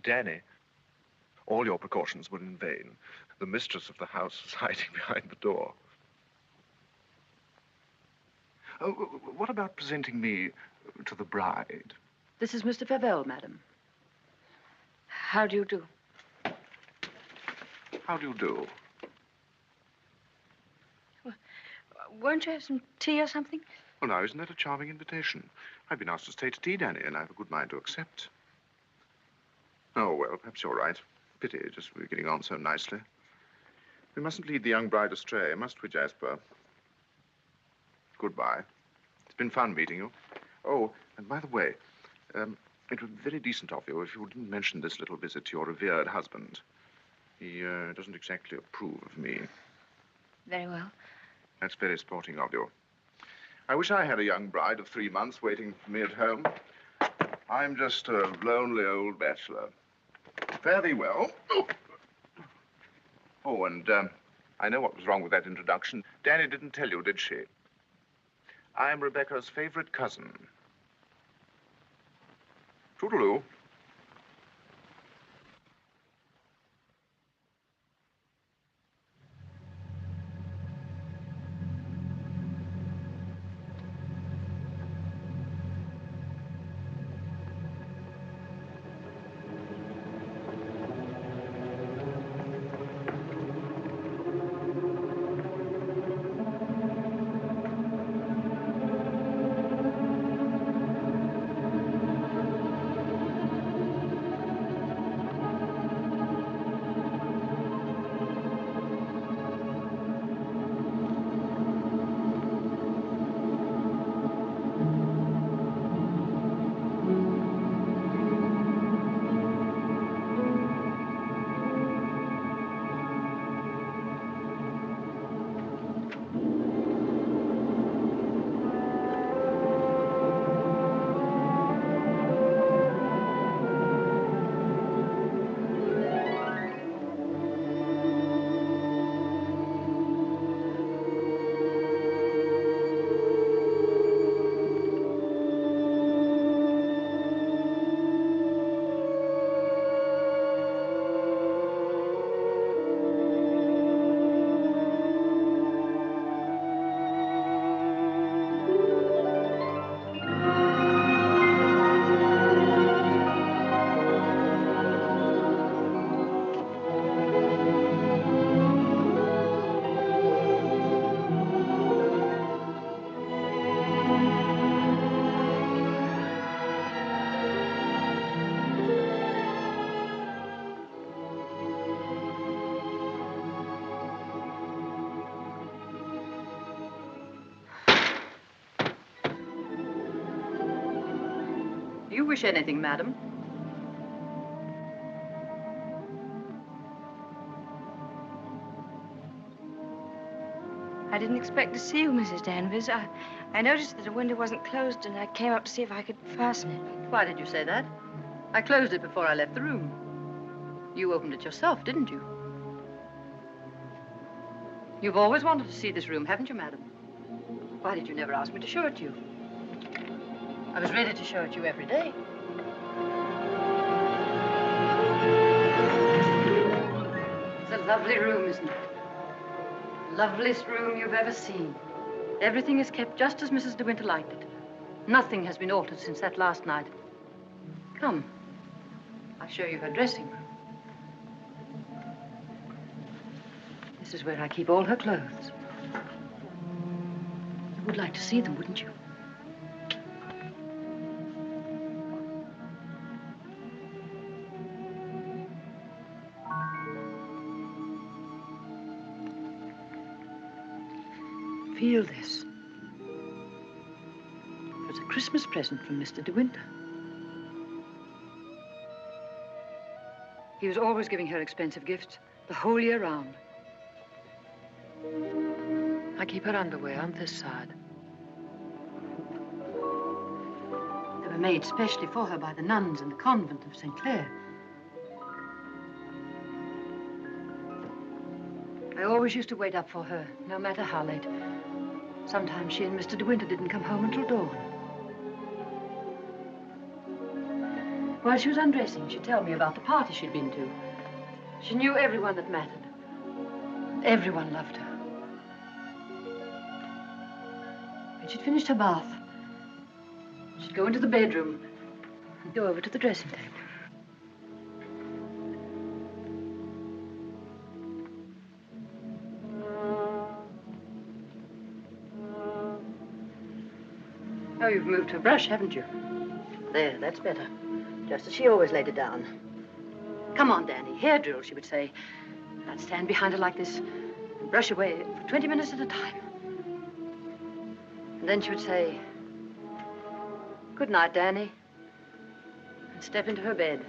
Danny, all your precautions were in vain. The mistress of the house was hiding behind the door. Oh, what about presenting me to the bride? This is Mr. Favell, madam. How do you do? How do you do? Well, won't you have some tea or something? Well, now, isn't that a charming invitation? I've been asked to stay to tea, Danny, and I have a good mind to accept. Oh, well, perhaps you're right. Pity, just we're getting on so nicely. We mustn't lead the young bride astray, must we, Jasper? Goodbye. It's been fun meeting you. Oh, and by the way, it would be very decent of you if you didn't mention this little visit to your revered husband. He doesn't exactly approve of me. Very well. That's very sporting of you. I wish I had a young bride of 3 months waiting for me at home. I'm just a lonely old bachelor. Fare thee well. Oh, and I know what was wrong with that introduction. Danny didn't tell you, did she? I'm Rebecca's favorite cousin. Toodaloo. Do you wish anything, madam? I didn't expect to see you, Mrs. Danvers. I noticed that the window wasn't closed, and I came up to see if I could fasten it. Why did you say that? I closed it before I left the room. You opened it yourself, didn't you? You've always wanted to see this room, haven't you, madam? Why did you never ask me to show it to you? I was ready to show it to you every day. It's a lovely room, isn't it? Loveliest room you've ever seen. Everything is kept just as Mrs. de Winter liked it. Nothing has been altered since that last night. Come, I'll show you her dressing room. This is where I keep all her clothes. You would like to see them, wouldn't you? Feel this. It was a Christmas present from Mr. de Winter. He was always giving her expensive gifts the whole year round. I keep her underwear on this side. They were made specially for her by the nuns in the convent of St. Clair. I always used to wait up for her, no matter how late. Sometimes she and Mr. de Winter didn't come home until dawn. While she was undressing, she'd tell me about the party she'd been to. She knew everyone that mattered. Everyone loved her. When she'd finished her bath, she'd go into the bedroom and go over to the dressing table. Oh, you've moved her brush, haven't you? There, that's better. Just as she always laid it down. Come on, Danny. Hair drill, she would say. I'd stand behind her like this and brush away for 20 minutes at a time. And then she would say, "Good night, Danny," and step into her bed.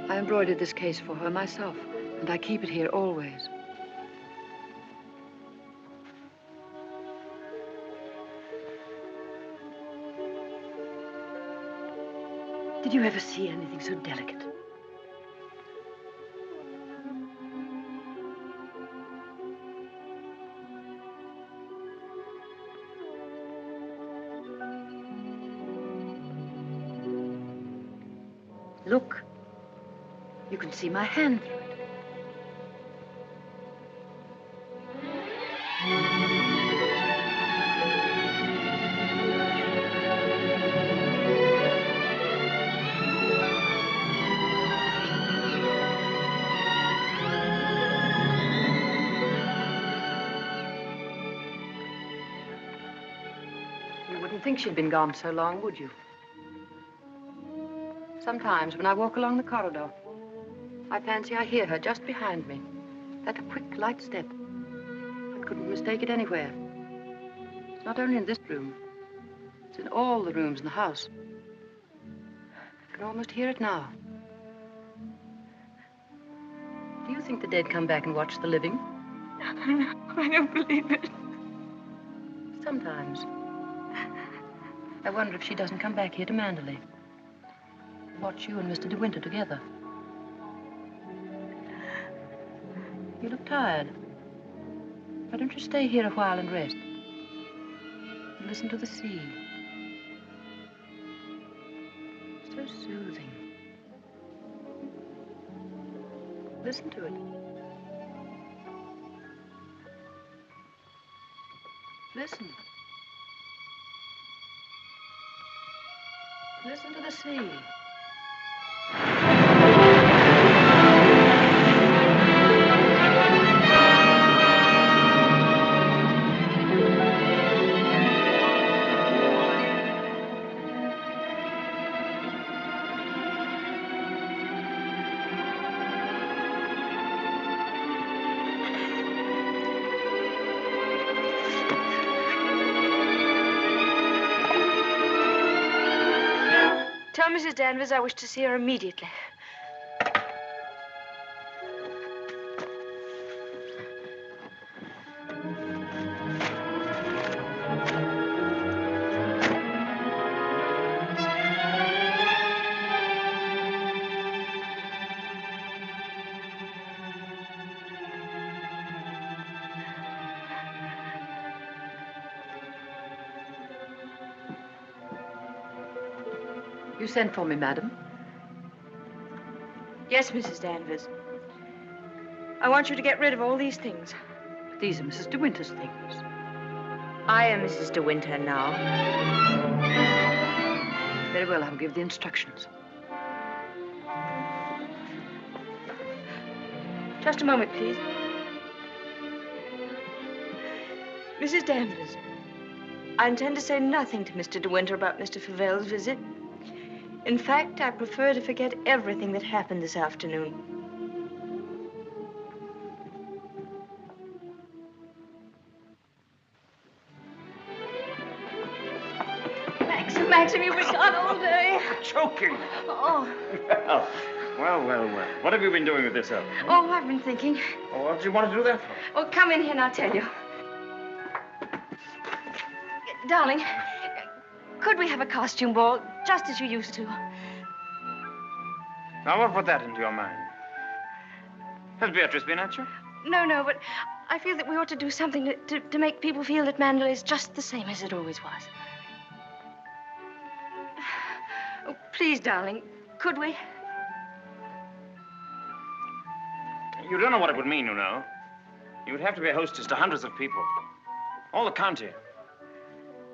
I embroidered this case for her myself, and I keep it here always. Did you ever see anything so delicate? Look, you can see my hand through it. You wouldn't think she'd been gone so long, would you? Sometimes, when I walk along the corridor, I fancy I hear her just behind me. That quick, light step. I couldn't mistake it anywhere. It's not only in this room. It's in all the rooms in the house. I can almost hear it now. Do you think the dead come back and watch the living? I don't believe it. Sometimes. I wonder if she doesn't come back here to Manderley. Watch you and Mr. De Winter together. You look tired. Why don't you stay here a while and rest? And listen to the sea. So soothing. Listen to it. Listen. Listen to the sea. Tell Mrs. Danvers I wish to see her immediately. You sent for me, madam? Yes, Mrs. Danvers. I want you to get rid of all these things. But these are Mrs. De Winter's things. I am Mrs. De Winter now. Very well, I'll give the instructions. Just a moment, please. Mrs. Danvers, I intend to say nothing to Mr. De Winter about Mr. Favel's visit. In fact, I prefer to forget everything that happened this afternoon. Maxim, you've been gone all day. Choking. Oh. Well. What have you been doing with yourself? Oh, I've been thinking. Oh, what did you want to do that for? Oh, come in here and I'll tell you. Darling, could we have a costume ball, just as you used to? Now, what put that into your mind? Has Beatrice been at you? No, but I feel that we ought to do something to make people feel that Manderley is just the same as it always was. Please, darling, could we? You don't know what it would mean, you know. You would have to be a hostess to hundreds of people. All the county.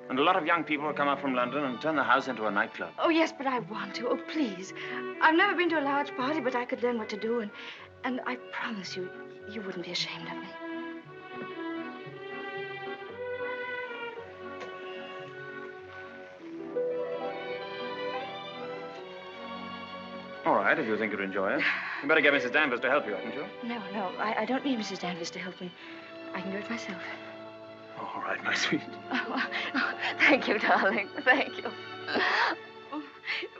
And a lot of young people will come up from London and turn the house into a nightclub. Oh, yes, but I want to. Oh, please. I've never been to a large party, but I could learn what to do, and I promise you, you wouldn't be ashamed of me. All right, if you think you'd enjoy it. You better get Mrs. Danvers to help you, hadn't you? No, I don't need Mrs. Danvers to help me. I can do it myself. All right, my sweet. Oh, thank you, darling. Thank you.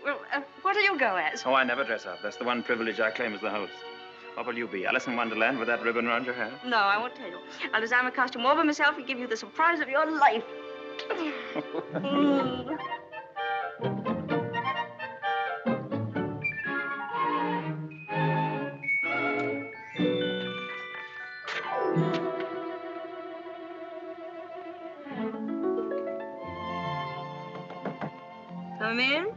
Well, what will you go as? Oh, I never dress up. That's the one privilege I claim as the host. What will you be, Alice in Wonderland with that ribbon around your hair? No, I won't tell you. I'll design a costume all by myself and give you the surprise of your life. Come in.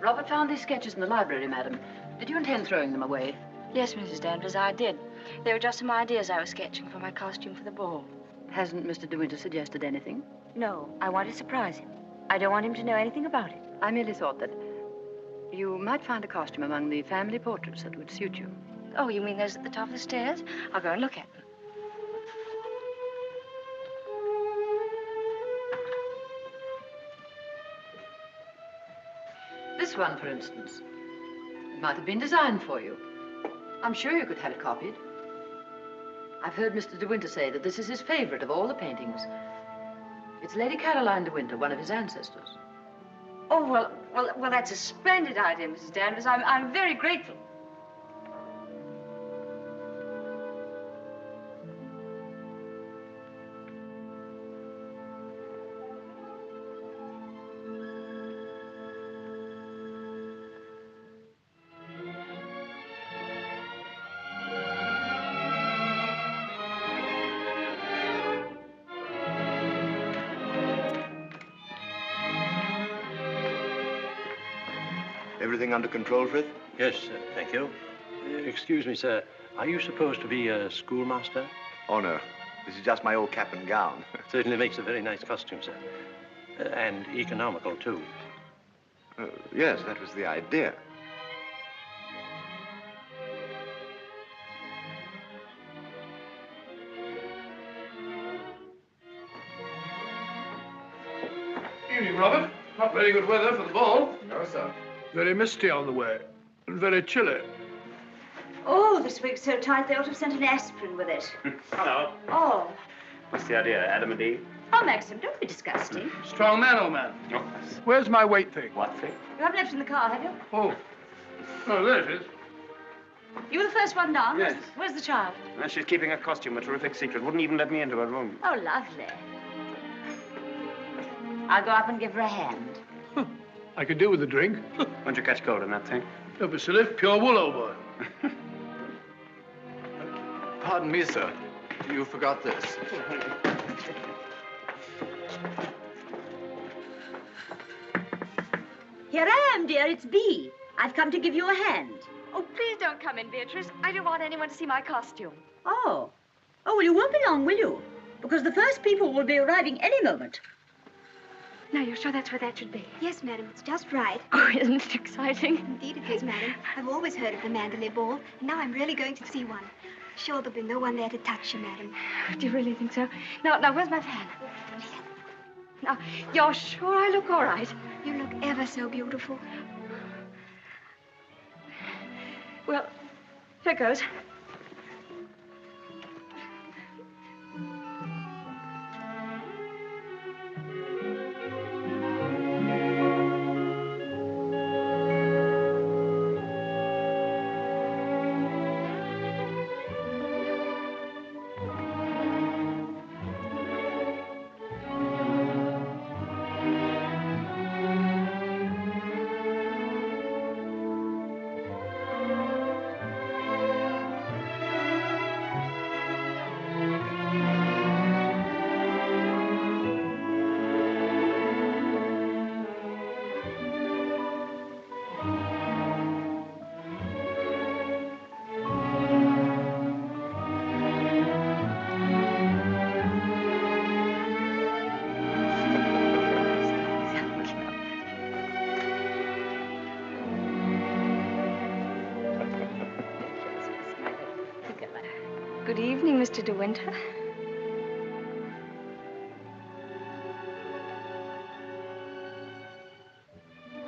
Robert found these sketches in the library, madam. Did you intend throwing them away? Yes, Mrs. Danvers, I did. They were just some ideas I was sketching for my costume for the ball. Hasn't Mr. De Winter suggested anything? No, I want to surprise him. I don't want him to know anything about it. I merely thought that you might find a costume among the family portraits that would suit you. Oh, you mean those at the top of the stairs? I'll go and look at them. This one, for instance. It might have been designed for you. I'm sure you could have it copied. I've heard Mr. De Winter say that this is his favorite of all the paintings. It's Lady Caroline De Winter, one of his ancestors. Oh, well, that's a splendid idea, Mrs. Danvers. I'm very grateful. Everything under control, Frith? Yes, thank you. Excuse me, sir. Are you supposed to be a schoolmaster? Oh, no. This is just my old cap and gown. Certainly makes a very nice costume, sir. And economical, too. Yes, that was the idea. Evening, Robert. Not very good weather for the ball. No, sir. Very misty on the way, and very chilly. Oh, this wig's so tight they ought to have sent an aspirin with it. Hello. Oh. What's the idea, Adam and Eve? Oh, Maxim, don't be disgusting. Strong man, old man. Oh. Where's my weight thing? What thing? You haven't left it in the car, have you? Oh. Oh, there it is. You were the first one down? Yes. Where's the child? Well, she's keeping her costume a terrific secret. Wouldn't even let me into her room. Oh, lovely. I'll go up and give her a hand. I could do with a drink. Won't you catch cold in that thing? Don't be silly. Pure wool, old boy. Pardon me, sir. You forgot this. Here I am, dear. It's Bee. I've come to give you a hand. Oh, please don't come in, Beatrice. I don't want anyone to see my costume. Oh. Oh, well, you won't be long, will you? Because the first people will be arriving any moment. Now, you're sure that's where that should be? Yes, madam, it's just right. Oh, isn't it exciting? Indeed it is, madam. I've always heard of the Mandalay Ball, and now I'm really going to see one. Sure, there'll be no one there to touch you, madam. Do you really think so? Now, where's my fan? Now, you're sure I look all right? You look ever so beautiful. Well, here goes. Good evening, Mr. De Winter.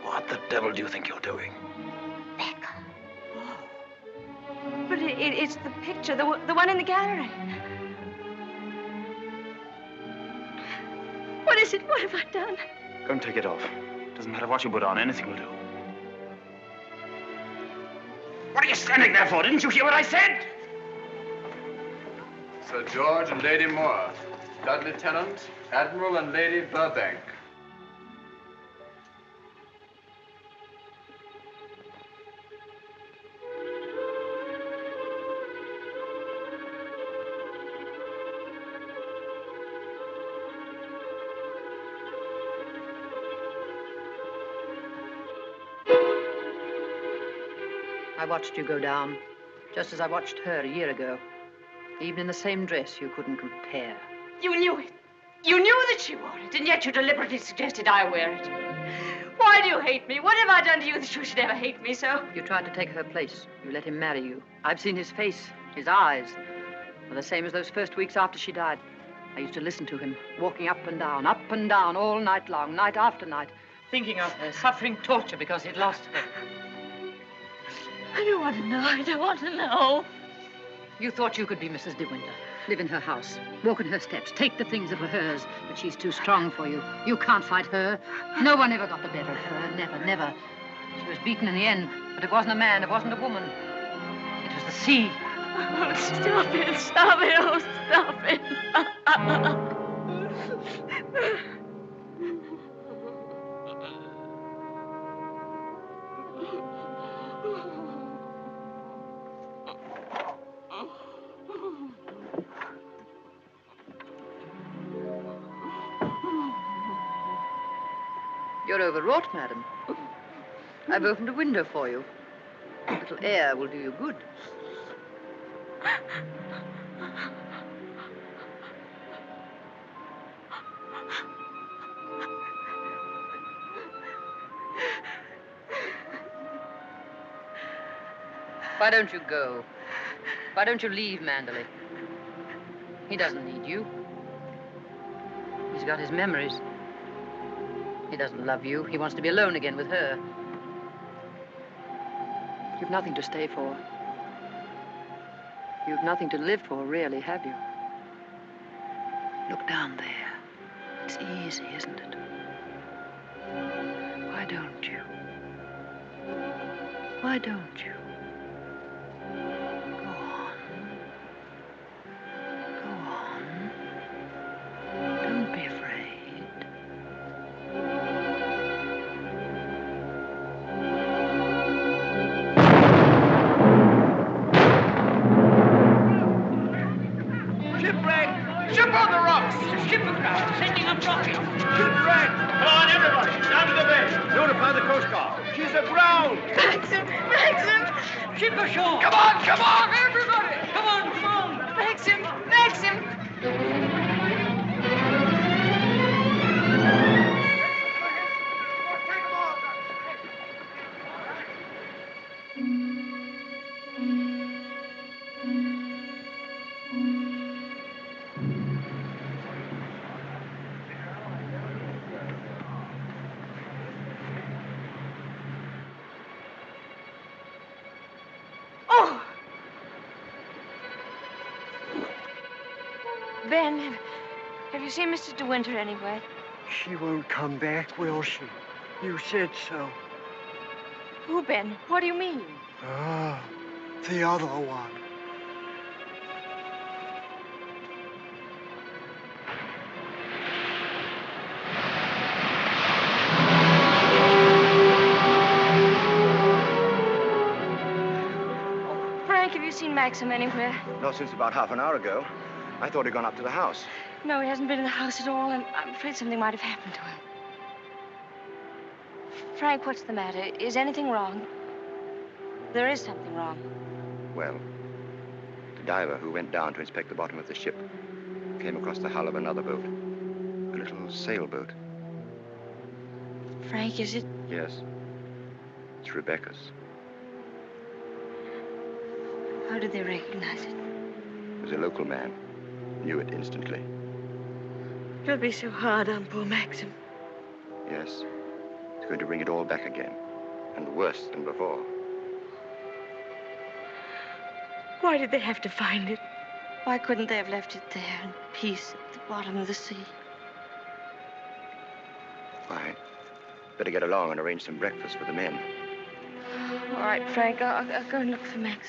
What the devil do you think you're doing? But it's the picture, the one in the gallery. What is it? What have I done? Go and take it off. Doesn't matter what you put on, anything will do. What are you standing there for? Didn't you hear what I said? Sir George and Lady Moore. Dudley Tennant, Admiral and Lady Burbank. I watched you go down, just as I watched her a year ago. Even in the same dress, you couldn't compare. You knew it. You knew that she wore it, and yet you deliberately suggested I wear it. Why do you hate me? What have I done to you that you should ever hate me so? You tried to take her place. You let him marry you. I've seen his face, his eyes. They're the same as those first weeks after she died. I used to listen to him, walking up and down, all night long, night after night, thinking of her, suffering torture because he'd lost her. I don't want to know. I don't want to know. You thought you could be Mrs. De Winter, live in her house, walk in her steps, take the things that were hers, but she's too strong for you. You can't fight her. No one ever got the better of her. Never, never. She was beaten in the end, but it wasn't a man, it wasn't a woman. It was the sea. Oh, stop it, stop it, oh, stop it. You're overwrought, madam. I've opened a window for you. A little air will do you good. Why don't you go? Why don't you leave Manderley? He doesn't need you. He's got his memories. He doesn't love you. He wants to be alone again with her. You've nothing to stay for. You've nothing to live for, really, have you? Look down there. It's easy, isn't it? Why don't you? Why don't you? Go on. Go on. Don't be afraid. Ship on the rocks! Ship aground, sending up rockets! Shipwreck! Come on, everybody! Down to the bay! Notify the Coast Guard! She's aground! Maxim! Maxim! Ship ashore! Come on, everybody! Come on! Maxim! Maxim! Ben, have you seen Mr. De Winter anywhere? She won't come back, will she? You said so. Who, Ben? What do you mean? Ah, the other one. Frank, have you seen Maxim anywhere? Not since about half an hour ago. I thought he'd gone up to the house. No, he hasn't been in the house at all, and I'm afraid something might have happened to him. Frank, what's the matter? Is anything wrong? There is something wrong. Well, the diver who went down to inspect the bottom of the ship came across the hull of another boat. A little sailboat. Frank, is it? Yes. It's Rebecca's. How did they recognize it? was a local man. Knew it instantly. You'll be so hard on poor Maxim. Yes. It's going to bring it all back again. And worse than before. Why did they have to find it? Why couldn't they have left it there in peace at the bottom of the sea? Fine. Better get along and arrange some breakfast for the men. All right, Frank, I'll go and look for Max.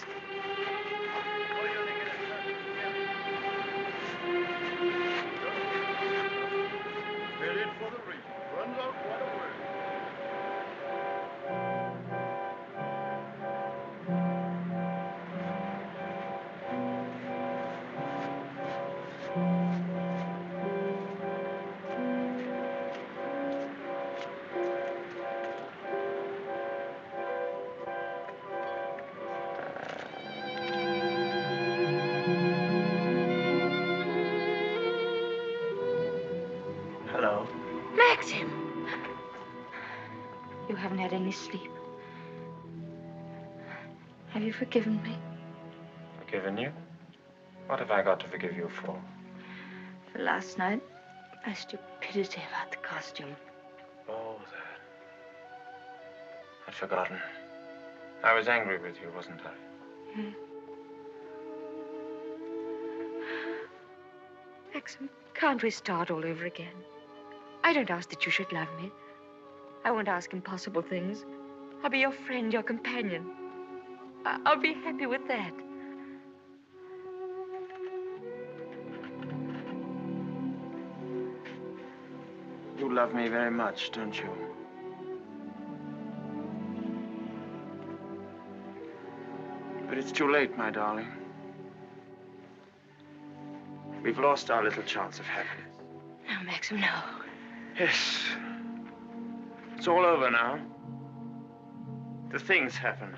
Headed for the reef. Runs out right away. Hello. Maxim! You haven't had any sleep. Have you forgiven me? Forgiven you? What have I got to forgive you for? For last night, my stupidity about the costume. Oh, that. I'd forgotten. I was angry with you, wasn't I? Hmm. Maxim, can't we start all over again? I don't ask that you should love me. I won't ask impossible things. I'll be your friend, your companion. I'll be happy with that. You love me very much, don't you? But it's too late, my darling. We've lost our little chance of happiness. No, Maxim, no. Yes. It's all over now. The thing's happened.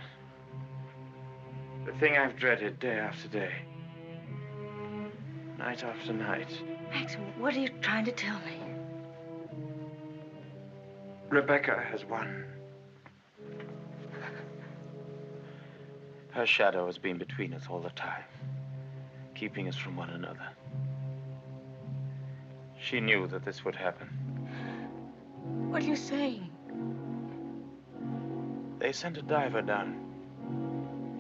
The thing I've dreaded day after day. Night after night. Maxim, what are you trying to tell me? Rebecca has won. Her shadow has been between us all the time, keeping us from one another. She knew that this would happen. What are you saying? They sent a diver down.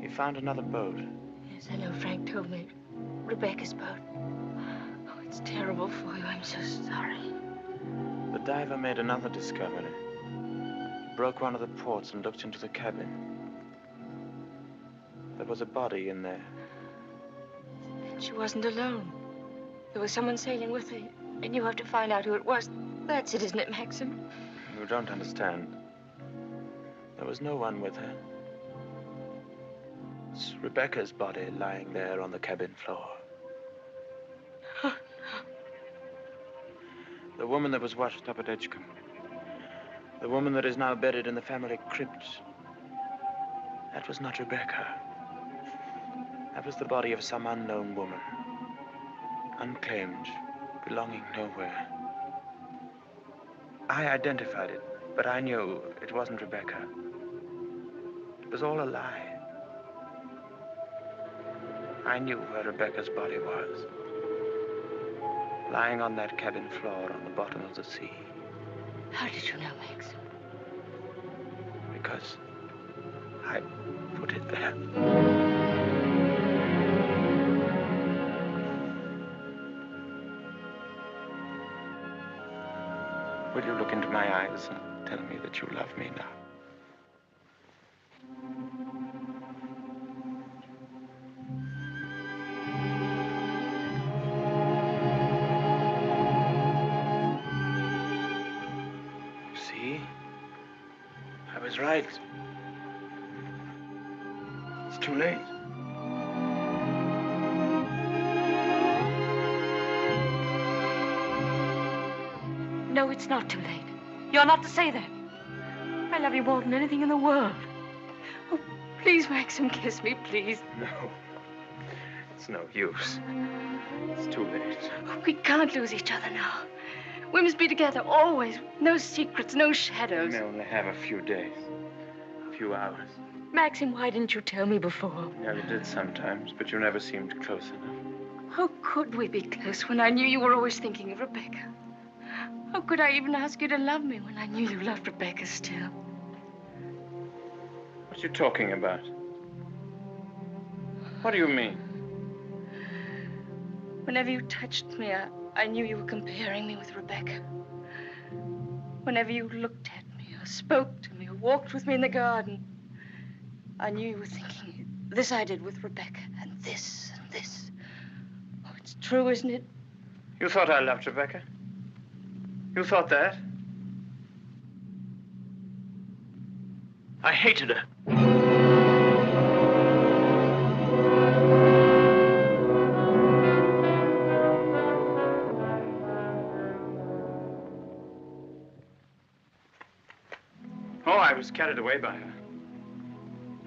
He found another boat. Yes, I know. Frank told me. Rebecca's boat. Oh, it's terrible for you. I'm so sorry. The diver made another discovery. Broke one of the ports and looked into the cabin. There was a body in there. And she wasn't alone. There was someone sailing with her, and you have to find out who it was. That's it, isn't it, Maxim? You don't understand. There was no one with her. It's Rebecca's body lying there on the cabin floor. Oh, no. The woman that was washed up at Edgecombe. The woman that is now buried in the family crypt. That was not Rebecca. That was the body of some unknown woman. Unclaimed, belonging nowhere. I identified it, but I knew it wasn't Rebecca. It was all a lie. I knew where Rebecca's body was. Lying on that cabin floor on the bottom of the sea. How did you know, Maxim? Because I put it there. Will you look into my eyes and tell me that you love me now? See? I was right. It's too late. No, it's not too late. You're not to say that. I love you more than anything in the world. Oh, please, Maxim, kiss me, please. No. It's no use. It's too late. Oh, we can't lose each other now. We must be together always. No secrets, no shadows. We may only have a few days. A few hours. Maxim, why didn't you tell me before? Yeah, you did sometimes, but you never seemed close enough. How could we be close when I knew you were always thinking of Rebecca? How could I even ask you to love me when I knew you loved Rebecca still? What are you talking about? What do you mean? Whenever you touched me, I knew you were comparing me with Rebecca. Whenever you looked at me or spoke to me or walked with me in the garden, I knew you were thinking, this I did with Rebecca, and this, and this. Oh, it's true, isn't it? You thought I loved Rebecca? You thought that? I hated her. Oh, I was carried away by her.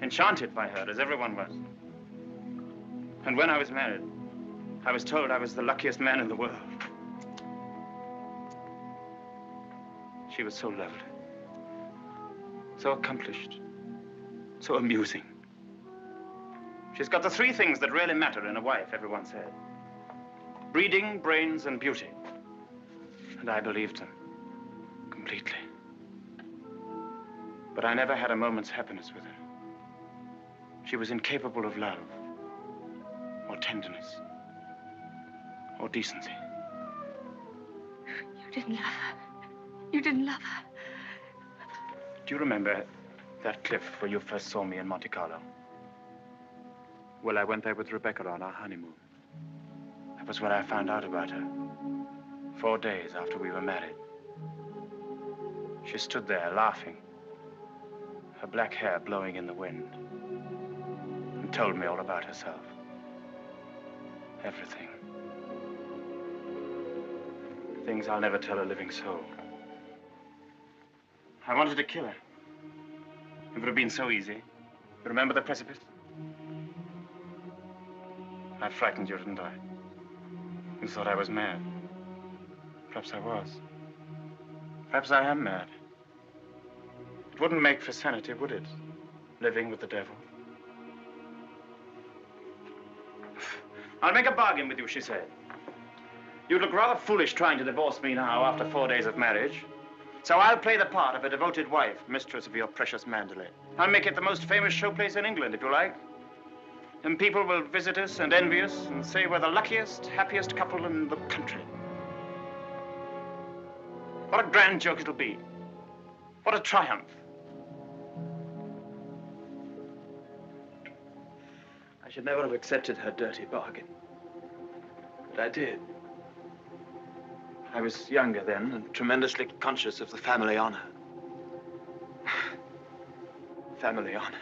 Enchanted by her, as everyone was. And when I was married, I was told I was the luckiest man in the world. She was so lovely, so accomplished, so amusing. She's got the three things that really matter in a wife, everyone said. Breeding, brains, and beauty. And I believed them completely. But I never had a moment's happiness with her. She was incapable of love, or tenderness, or decency. You didn't love her. You didn't love her. Do you remember that cliff where you first saw me in Monte Carlo? Well, I went there with Rebecca on our honeymoon. That was when I found out about her. 4 days after we were married. She stood there laughing, her black hair blowing in the wind, and told me all about herself. Everything. Things I'll never tell a living soul. I wanted to kill her. It would have been so easy. You remember the precipice? I frightened you, didn't I? You thought I was mad. Perhaps I was. Perhaps I am mad. It wouldn't make for sanity, would it? Living with the devil. I'll make a bargain with you, she said. You look rather foolish trying to divorce me now after 4 days of marriage. So I'll play the part of a devoted wife, mistress of your precious Mandalay. I'll make it the most famous showplace in England, if you like. And people will visit us and envy us and say we're the luckiest, happiest couple in the country. What a grand joke it'll be. What a triumph. I should never have accepted her dirty bargain. But I did. I was younger then and tremendously conscious of the family honor. Family honor.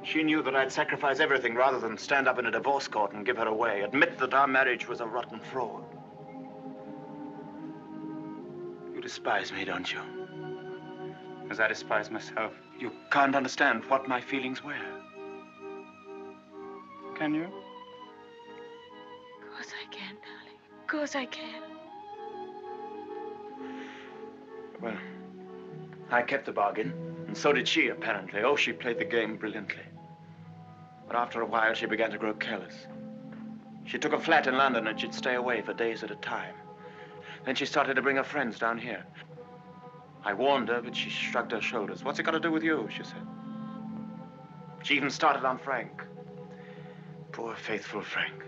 She knew that I'd sacrifice everything rather than stand up in a divorce court and give her away, admit that our marriage was a rotten fraud. You despise me, don't you? As I despise myself. You can't understand what my feelings were. Can you? Of course I can, darling. Of course I can. Well, I kept the bargain, and so did she, apparently. Oh, she played the game brilliantly. But after a while, she began to grow careless. She took a flat in London, and she'd stay away for days at a time. Then she started to bring her friends down here. I warned her, but she shrugged her shoulders. What's it got to do with you, she said. She even started on Frank. Poor, faithful Frank.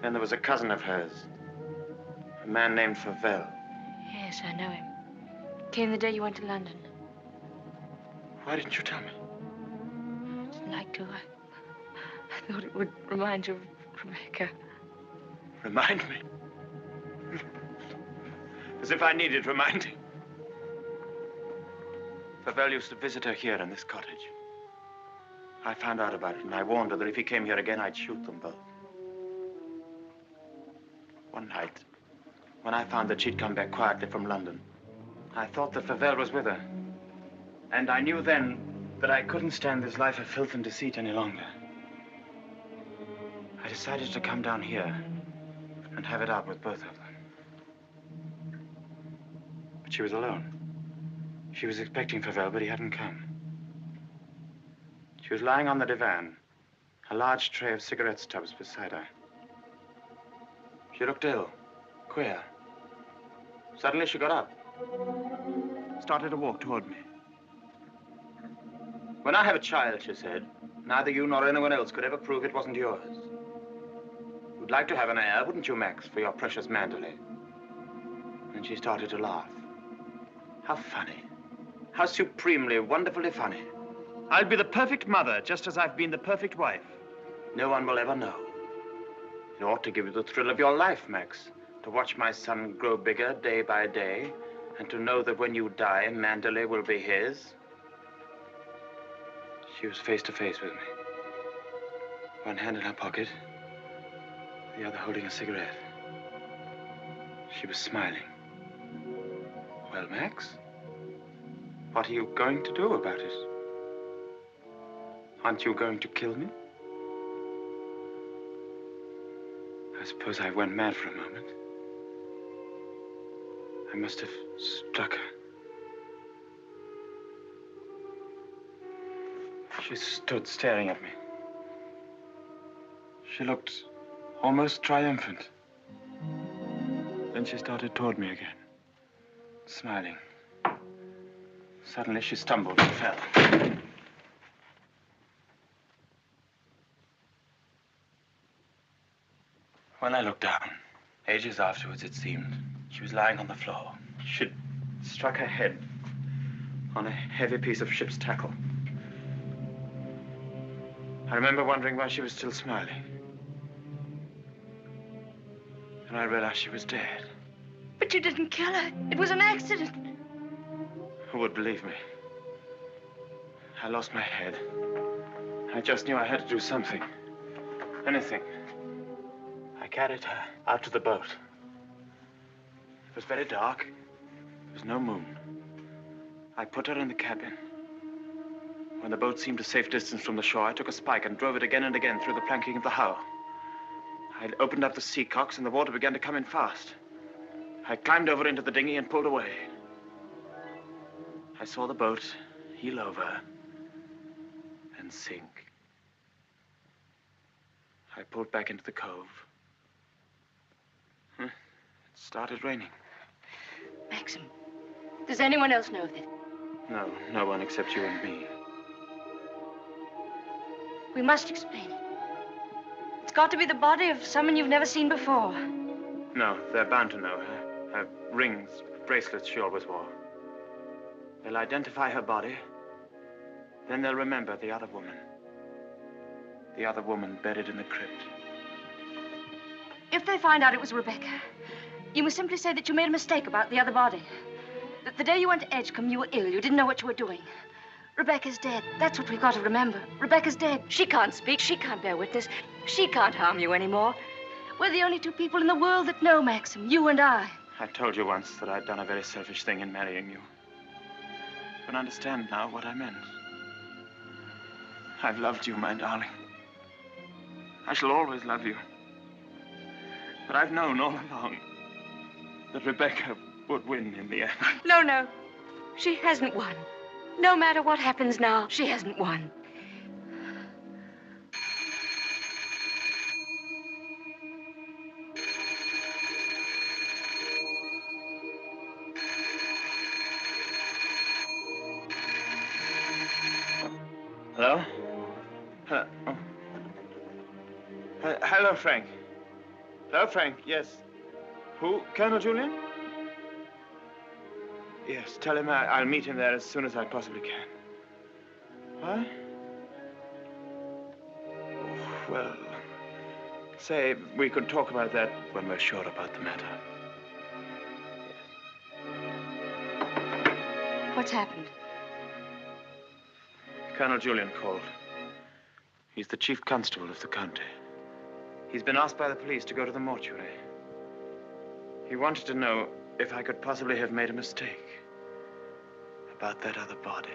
Then there was a cousin of hers, a man named Favell. Yes, I know him. Came the day you went to London. Why didn't you tell me? I didn't like to. I thought it would remind you of Rebecca. Remind me? As if I needed reminding. Favell used to visit her here in this cottage. I found out about it, and I warned her that if he came here again, I'd shoot them both. One night, when I found that she'd come back quietly from London, I thought that Favell was with her. And I knew then that I couldn't stand this life of filth and deceit any longer. I decided to come down here and have it out with both of them. But she was alone. She was expecting Favell, but he hadn't come. She was lying on the divan, A large tray of cigarette stubs beside her. She looked ill, queer. Suddenly she got up, started to walk toward me. When I have a child, she said, neither you nor anyone else could ever prove it wasn't yours. You'd like to have an heir, wouldn't you, Max, for your precious Manderley? And she started to laugh. How funny. How supremely, wonderfully funny. I'll be the perfect mother, just as I've been the perfect wife. No one will ever know. It ought to give you the thrill of your life, Max, to watch my son grow bigger day by day, and to know that when you die, Manderley will be his. She was face to face with me. One hand in her pocket, the other holding a cigarette. She was smiling. Well, Max, what are you going to do about it? Aren't you going to kill me? I suppose I went mad for a moment. I must have struck her. She stood staring at me. She looked almost triumphant. Then she started toward me again, smiling. Suddenly she stumbled and fell. When I looked down, ages afterwards it seemed, she was lying on the floor. She'd struck her head on a heavy piece of ship's tackle. I remember wondering why she was still smiling. And I realized she was dead. But you didn't kill her. It was an accident. Who would believe me? I lost my head. I just knew I had to do something. Anything. I carried her out to the boat. It was very dark. There was no moon. I put her in the cabin. When the boat seemed a safe distance from the shore, I took a spike and drove it again and again through the planking of the hull. I opened up the sea cocks and the water began to come in fast. I climbed over into the dinghy and pulled away. I saw the boat heel over and sink. I pulled back into the cove. It started raining. Maxim, does anyone else know of it? No, no one except you and me. We must explain it. It's got to be the body of someone you've never seen before. No, they're bound to know her. Her rings, bracelets she always wore. They'll identify her body. Then they'll remember the other woman. The other woman buried in the crypt. If they find out it was Rebecca, you must simply say that you made a mistake about the other body. That the day you went to Edgecombe, you were ill. You didn't know what you were doing. Rebecca's dead. That's what we've got to remember. Rebecca's dead. She can't speak. She can't bear witness. She can't harm you anymore. We're the only two people in the world that know, Maxim. You and I. I told you once that I'd done a very selfish thing in marrying you. You can understand now what I meant. I've loved you, my darling. I shall always love you. But I've known all along that Rebecca would win in the end. No, no. She hasn't won. No matter what happens now, she hasn't won. Hello? Hello? Oh. Hello, Frank. Hello, Frank. Yes. Who? Colonel Julian? Yes, tell him I'll meet him there as soon as I possibly can. What? Oh, well, say we could talk about that when we're sure about the matter. What's happened? Colonel Julian called. He's the chief constable of the county. He's been asked by the police to go to the mortuary. He wanted to know if I could possibly have made a mistake about that other body.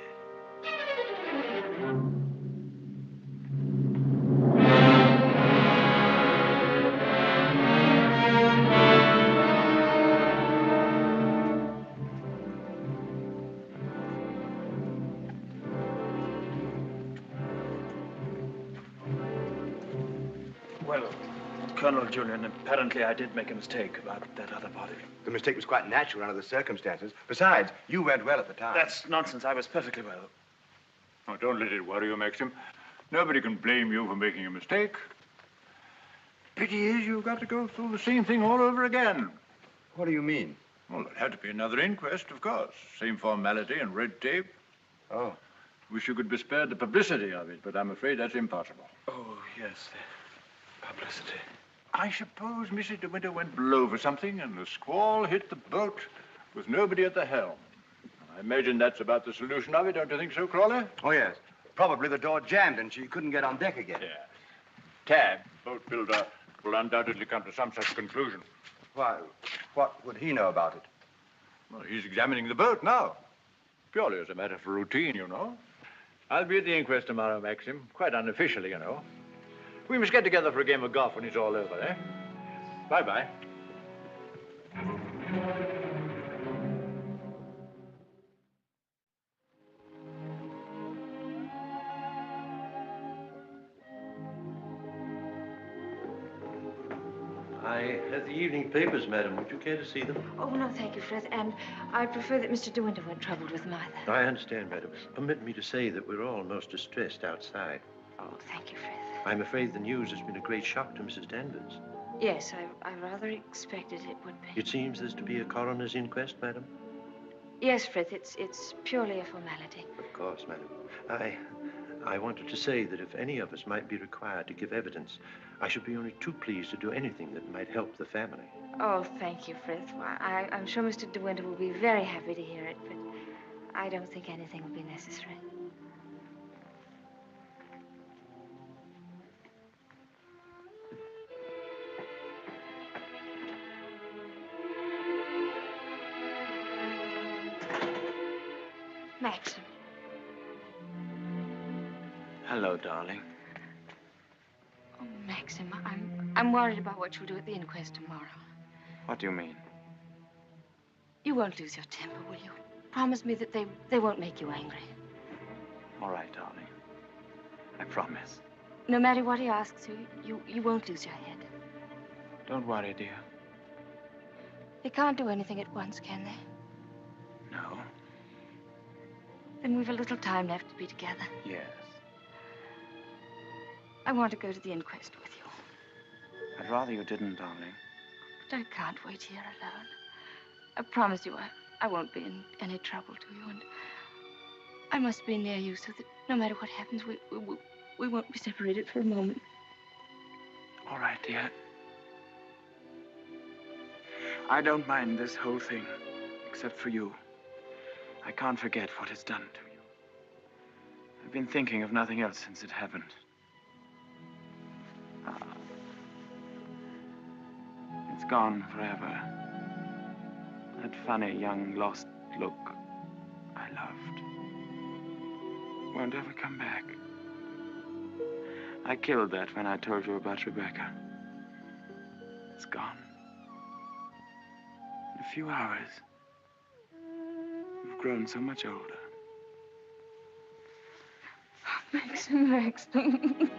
Well, Colonel Julian, apparently I did make a mistake about that other body. The mistake was quite natural under the circumstances. Besides, you went well at the time. That's nonsense. I was perfectly well. Oh, don't let it worry you, Maxim. Nobody can blame you for making a mistake. Pity is you've got to go through the same thing all over again. What do you mean? Well, there'll have to be another inquest, of course. Same formality and red tape. Oh. Wish you could be spared the publicity of it, but I'm afraid that's impossible. Oh, yes, the publicity. I suppose Mrs. de Winter went below for something, and the squall hit the boat with nobody at the helm. I imagine that's about the solution of it, don't you think so, Crawley? Oh, yes. Probably the door jammed and she couldn't get on deck again. Yeah. Tab, boat builder, will undoubtedly come to some such conclusion. Why, what would he know about it? Well, he's examining the boat now. Purely as a matter for routine, you know. I'll be at the inquest tomorrow, Maxim. Quite unofficially, you know. We must get together for a game of golf when it's all over, eh? Bye-bye. I have the evening papers, madam. Would you care to see them? Oh, no, thank you, Frith. And I prefer that Mr. De Winter weren't troubled with them either. I understand, madam. Permit me to say that we're all most distressed outside. Oh, thank you, Frith. I'm afraid the news has been a great shock to Mrs. Danvers. Yes, I rather expected it would be. It seems there's to be a coroner's inquest, madam? Yes, Frith, it's purely a formality. Of course, madam. I wanted to say that if any of us might be required to give evidence, I should be only too pleased to do anything that might help the family. Oh, thank you, Frith. Why, I'm sure Mr. De Winter will be very happy to hear it, but I don't think anything will be necessary. Maxim. Hello, darling. Oh, Maxim, I'm worried about what you'll do at the inquest tomorrow. What do you mean? You won't lose your temper, will you? Promise me that they won't make you angry. All right, darling. I promise. No matter what he asks you won't lose your head. Don't worry, dear. They can't do anything at once, can they? No. Then we've a little time left to be together. Yes. I want to go to the inquest with you. I'd rather you didn't, darling. But I can't wait here alone. I promise you I won't be in any trouble to you, and I must be near you so that no matter what happens, we won't be separated for a moment. All right, dear. I don't mind this whole thing, except for you. I can't forget what it's done to you. I've been thinking of nothing else since it happened. It's gone forever. That funny, young, lost look I loved won't ever come back. I killed that when I told you about Rebecca. It's gone. In a few hours, you've grown so much older. Maxim.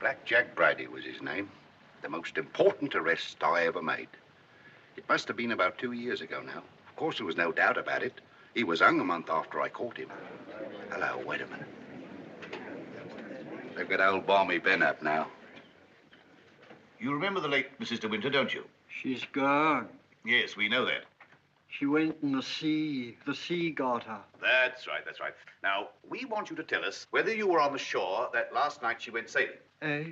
Black Jack Bridie was his name. The most important arrest I ever made. It must have been about 2 years ago now. Of course, there was no doubt about it. He was hung a month after I caught him. Hello, wait a minute. They've got old Balmy Ben up now. You remember the late Mrs. De Winter, don't you? She's gone. Yes, we know that. She went in the sea. The sea got her. That's right, that's right. Now, we want you to tell us whether you were on the shore that last night she went sailing. Eh?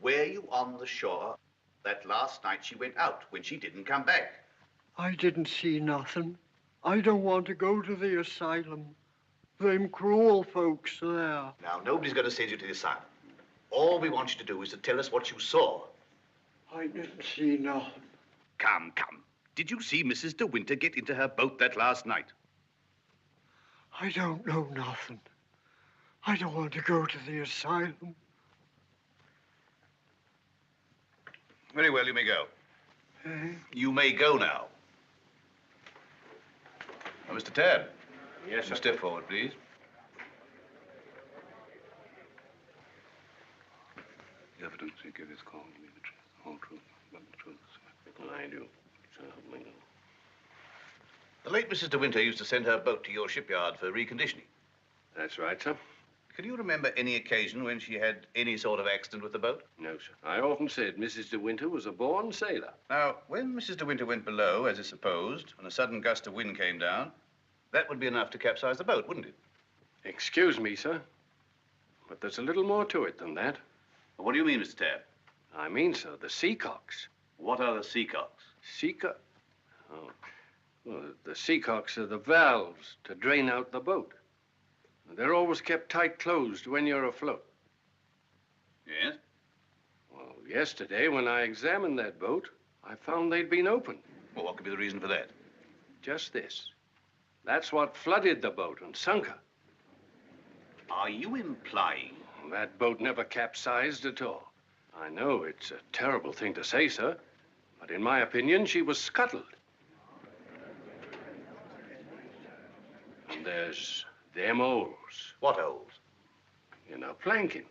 Were you on the shore that last night she went out when she didn't come back? I didn't see nothing. I don't want to go to the asylum. Them cruel folks there. Now, nobody's going to send you to the asylum. All we want you to do is to tell us what you saw. I didn't see nothing. Come, come. Did you see Mrs. de Winter get into her boat that last night? I don't know nothing. I don't want to go to the asylum. Very well, you may go. You may go now. Now, Mr. Tabb. Yes, sir. Step forward, please. The evidence you give is called to me the truth, the whole truth, but the truth. I do. So help me God. The late Mrs. de Winter used to send her boat to your shipyard for reconditioning. That's right, sir. Can you remember any occasion when she had any sort of accident with the boat? No, sir. I often said Mrs. de Winter was a born sailor. Now, when Mrs. de Winter went below, as is supposed, and a sudden gust of wind came down, that would be enough to capsize the boat, wouldn't it? Excuse me, sir, but there's a little more to it than that. What do you mean, Mr. Tabb? I mean, sir, the seacocks. What are the seacocks? Oh. Well, the seacocks are the valves to drain out the boat. They're always kept tight closed when you're afloat. Yes? Well, yesterday, when I examined that boat, I found they'd been opened. Well, what could be the reason for that? Just this. That's what flooded the boat and sunk her. Are you implying? That boat never capsized at all. I know it's a terrible thing to say, sir, but in my opinion, she was scuttled. And there's them holes. What holes? In her planking.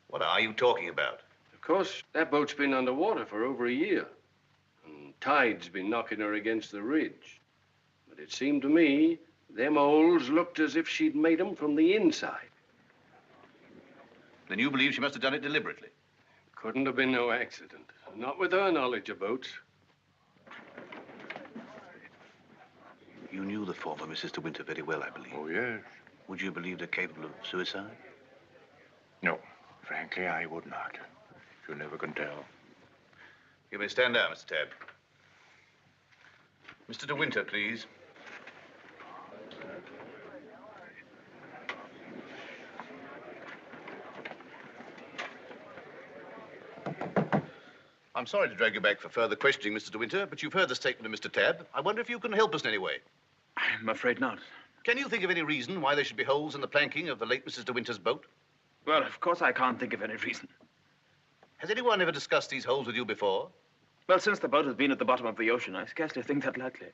What are you talking about? Of course, that boat's been underwater for over a year. And tide's been knocking her against the ridge. But it seemed to me, them holes looked as if she'd made them from the inside. Then you believe she must have done it deliberately? Couldn't have been no accident. Not with her knowledge of boats. You knew the former Mrs. de Winter very well, I believe. Oh, yes. Would you believe her capable of suicide? No. Frankly, I would not. You never can tell. You may stand down, Mr. Tabb. Mr. de Winter, please. I'm sorry to drag you back for further questioning, Mr. de Winter, but you've heard the statement of Mr. Tabb. I wonder if you can help us in any way. I'm afraid not. Can you think of any reason why there should be holes in the planking of the late Mrs. de Winter's boat? Well, of course I can't think of any reason. Has anyone ever discussed these holes with you before? Well, since the boat has been at the bottom of the ocean, I scarcely think that likely.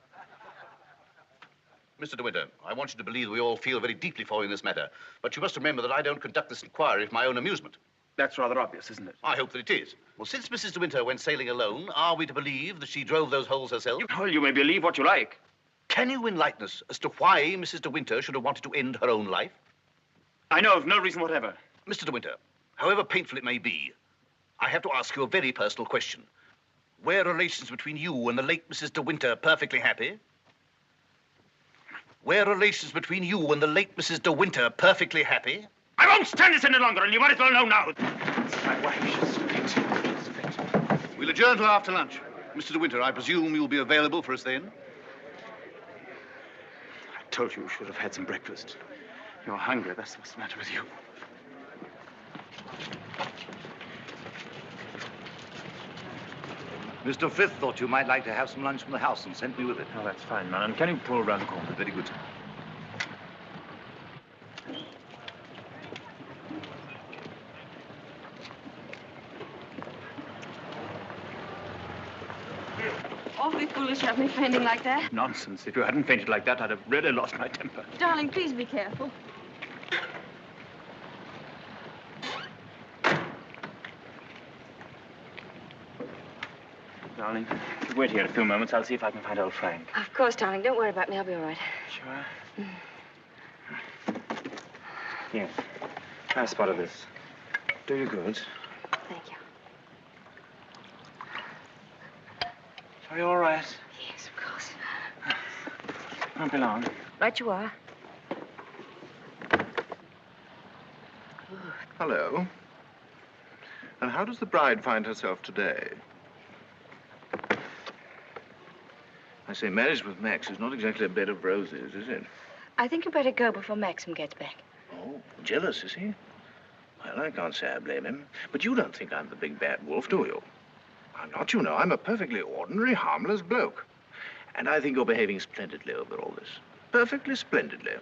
Mr. de Winter, I want you to believe we all feel very deeply for you in this matter, but you must remember that I don't conduct this inquiry for my own amusement. That's rather obvious, isn't it? I hope that it is. Well, since Mrs. de Winter went sailing alone, are we to believe that she drove those holes herself? Well, you may believe what you like. Can you enlighten us as to why Mrs. de Winter should have wanted to end her own life? I know of no reason whatever. Mr. de Winter, however painful it may be, I have to ask you a very personal question. Were relations between you and the late Mrs. de Winter perfectly happy? Were relations between you and the late Mrs. de Winter perfectly happy? I won't stand this any longer, and you might as well know now. My wife, she's fit. We'll adjourn till after lunch. Mr. de Winter, I presume you'll be available for us then? I told you should have had some breakfast. You're hungry, that's what's the matter with you. Mr. Frith thought you might like to have some lunch from the house and sent me with it. Oh, that's fine, man. And can you pull around the corner? Very good, sir. Awfully foolish of me fainting like that. Nonsense. If you hadn't fainted like that, I'd have really lost my temper. Darling, please be careful. Darling, if you wait here a few moments, I'll see if I can find old Frank. Of course, darling. Don't worry about me. I'll be all right. Sure? Here. Try a spot of this. Do you good. Thank you. Are you all right? Yes, of course. Won't be long. Right you are. Hello. And how does the bride find herself today? I say, marriage with Max is not exactly a bed of roses, is it? I think you better go before Maxim gets back. Oh, jealous, is he? Well, I can't say I blame him. But you don't think I'm the big bad wolf, do you? I'm not, you know. I'm a perfectly ordinary, harmless bloke. And I think you're behaving splendidly over all this. Perfectly splendidly.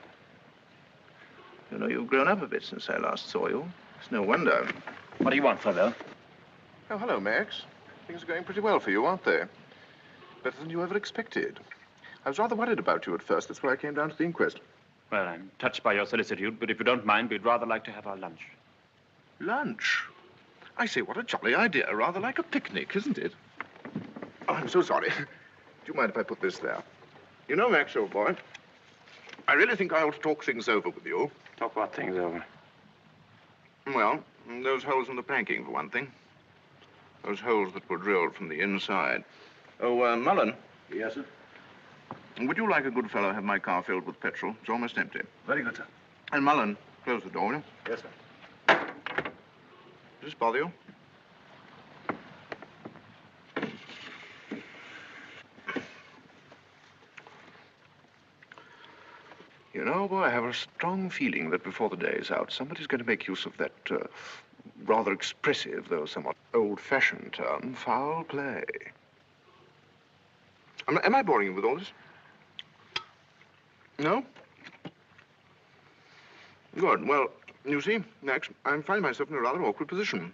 You know, you've grown up a bit since I last saw you. It's no wonder. What do you want, Furlough? Oh, hello, Max. Things are going pretty well for you, aren't they? Better than you ever expected. I was rather worried about you at first. That's why I came down to the inquest. Well, I'm touched by your solicitude, but if you don't mind, we'd rather like to have our lunch. Lunch? I say, what a jolly idea. Rather like a picnic, isn't it? Oh, I'm so sorry. Do you mind if I put this there? You know, Max, old boy, I really think I ought to talk things over with you. Talk what things over? Well, those holes in the planking, for one thing. Those holes that were drilled from the inside. Oh, Mullen. Yes, sir? Would you, like a good fellow, have my car filled with petrol? It's almost empty. Very good, sir. And Mullen, close the door, will you? Yes, sir. Does this bother you? You know, boy, I have a strong feeling that before the day is out, somebody's going to make use of that rather expressive, though somewhat old-fashioned term, foul play. Am I boring you with all this? No? Good. Well, you see, Max, I'm finding myself in a rather awkward position.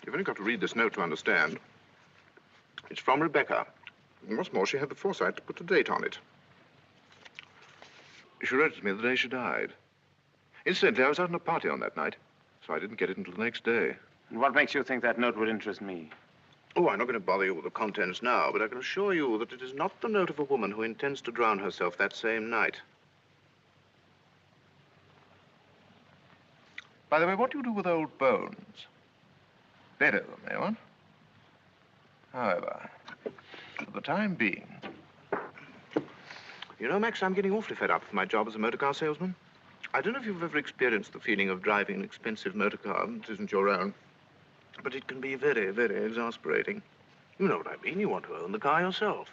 You've only got to read this note to understand. It's from Rebecca. And what's more, she had the foresight to put a date on it. She wrote it to me the day she died. Incidentally, I was out on a party on that night, so I didn't get it until the next day. And what makes you think that note would interest me? Oh, I'm not going to bother you with the contents now, but I can assure you that it is not the note of a woman who intends to drown herself that same night. By the way, what do you do with old bones? Bury them, eh, what? However, for the time being... You know, Max, I'm getting awfully fed up with my job as a motor car salesman. I don't know if you've ever experienced the feeling of driving an expensive motor car that isn't your own, but it can be very, very exasperating. You know what I mean. You want to own the car yourself.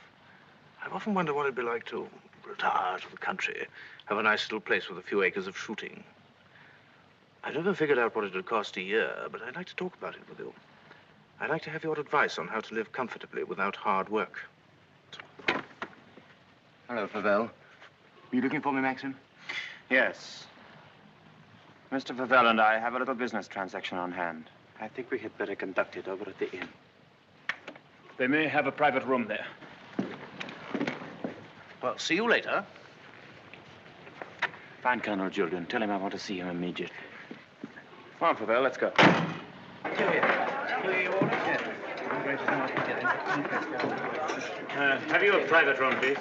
I've often wondered what it'd be like to retire to the country, have a nice little place with a few acres of shooting. I've never figured out what it'd cost a year, but I'd like to talk about it with you. I'd like to have your advice on how to live comfortably without hard work. Hello, Favell. Are you looking for me, Maxim? Yes. Mr. Favell and I have a little business transaction on hand. I think we had better conduct it over at the inn. They may have a private room there. Well, see you later. Find Colonel Julian. Tell him I want to see him immediately. Come on, Favell, let's go. Have you a private room, please?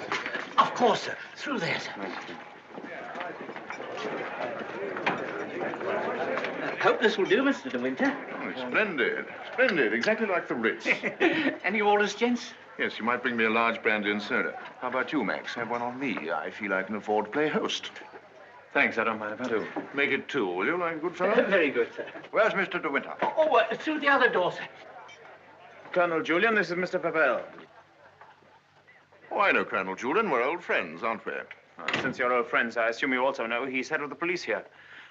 Of course, sir. Through there, sir. Hope this will do, Mr. De Winter. Oh, it's splendid. Splendid. Exactly like the Ritz. Any orders, gents? Yes, you might bring me a large brandy and soda. How about you, Max? Have one on me. I feel I can afford to play host. Thanks, I don't mind if I do. Make it two, will you, like a good fellow? Very good, sir. Where's Mr. De Winter? Through the other door, sir. Colonel Julian, this is Mr. Favell. Oh, I know Colonel Julian. We're old friends, aren't we? Well, since you're old friends, I assume you also know he's head of the police here.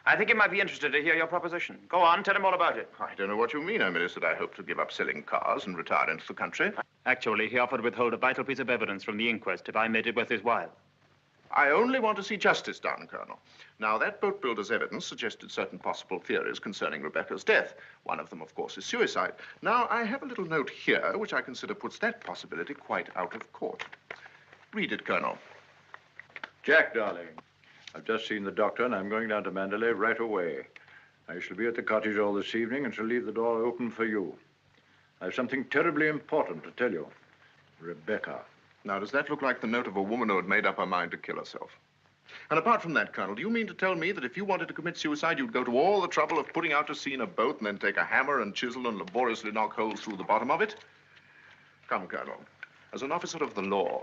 I think he might be interested to hear your proposition. Go on, tell him all about it. I don't know what you mean. I merely said I hope to give up selling cars and retire into the country. Actually, he offered to withhold a vital piece of evidence from the inquest if I made it worth his while. I only want to see justice done, Colonel. Now, that boat builder's evidence suggested certain possible theories concerning Rebecca's death. One of them, of course, is suicide. Now, I have a little note here which I consider puts that possibility quite out of court. Read it, Colonel. Jack, darling, I've just seen the doctor, and I'm going down to Mandalay right away. I shall be at the cottage all this evening and shall leave the door open for you. I have something terribly important to tell you. Rebecca. Now, does that look like the note of a woman who had made up her mind to kill herself? And apart from that, Colonel, do you mean to tell me that if you wanted to commit suicide, you'd go to all the trouble of putting out to sea in a boat and then take a hammer and chisel and laboriously knock holes through the bottom of it? Come, Colonel, as an officer of the law,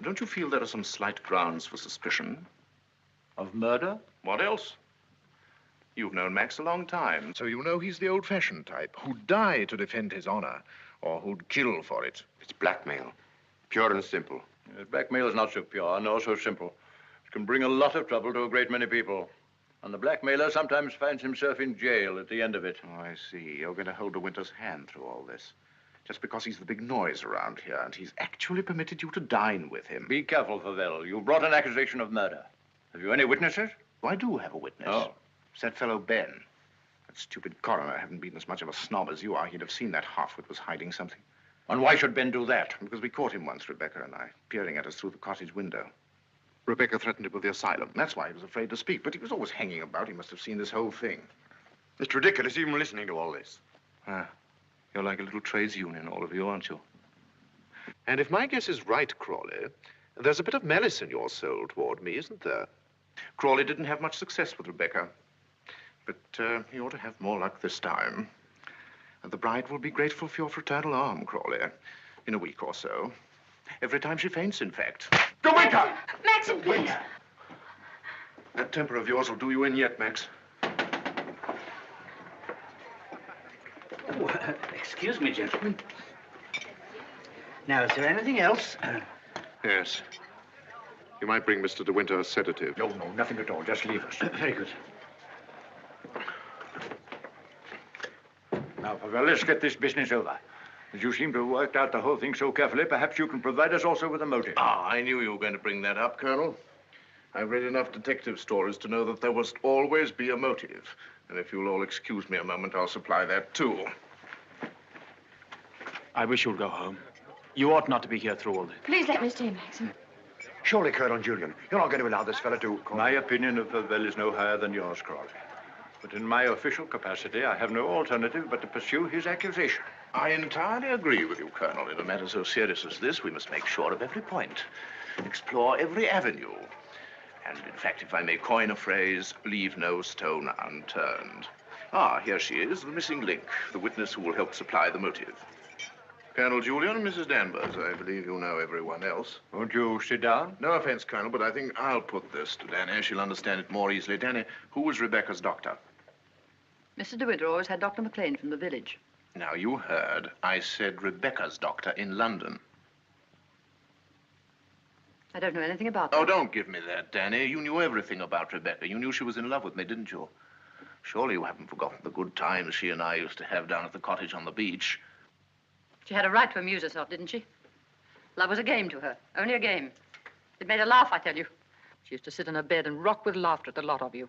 don't you feel there are some slight grounds for suspicion? Of murder? What else? You've known Max a long time, so you know he's the old-fashioned type who'd die to defend his honor, or who'd kill for it. It's blackmail. Pure and simple. Yes, blackmail is not so pure, nor so simple. It can bring a lot of trouble to a great many people. And the blackmailer sometimes finds himself in jail at the end of it. Oh, I see. You're going to hold De Winter's hand through all this. Just because he's the big noise around here, and he's actually permitted you to dine with him. Be careful, Favell. You brought an accusation of murder. Have you any witnesses? I do have a witness. Oh. It's that fellow Ben. That stupid coroner hadn't been as much of a snob as you are. He'd have seen that halfwit was hiding something. And why should Ben do that? Because we caught him once, Rebecca and I, peering at us through the cottage window. Rebecca threatened him with the asylum. That's why he was afraid to speak. But he was always hanging about. He must have seen this whole thing. It's ridiculous even listening to all this. Ah, you're like a little trades union, all of you, aren't you? And if my guess is right, Crawley, there's a bit of malice in your soul toward me, isn't there? Crawley didn't have much success with Rebecca. But he ought to have more luck this time. And the bride will be grateful for your fraternal arm, Crawley, in a week or so. Every time she faints, in fact. De Winter! Maxim, please. That temper of yours will do you in yet, Max. Oh, excuse me, gentlemen. Now, is there anything else? Yes. You might bring Mr. De Winter a sedative. No, nothing at all. Just leave us. Very good. Now, Favell, let's get this business over. As you seem to have worked out the whole thing so carefully, perhaps you can provide us also with a motive. Ah, I knew you were going to bring that up, Colonel. I've read enough detective stories to know that there must always be a motive. And if you'll all excuse me a moment, I'll supply that, too. I wish you'd go home. You ought not to be here through all this. Please let me stay, Maxim. Surely, Colonel Julian, you're not going to allow this fellow to... My opinion of Favell is no higher than yours, Crawley. But in my official capacity, I have no alternative but to pursue his accusation. I entirely agree with you, Colonel. In a matter so serious as this, we must make sure of every point, explore every avenue. And, in fact, if I may coin a phrase, leave no stone unturned. Ah, here she is, the missing link, the witness who will help supply the motive. Colonel Julian, Mrs. Danvers, I believe you know everyone else. Won't you sit down? No offense, Colonel, but I think I'll put this to Danny. She'll understand it more easily. Danny, who was Rebecca's doctor? Mr. De Winter always had Dr. McLean from the village. Now, you heard. I said Rebecca's doctor in London. I don't know anything about that. Oh, don't give me that, Danny. You knew everything about Rebecca. You knew she was in love with me, didn't you? Surely you haven't forgotten the good times she and I used to have down at the cottage on the beach. She had a right to amuse herself, didn't she? Love was a game to her, only a game. It made her laugh, I tell you. She used to sit in her bed and rock with laughter at the lot of you.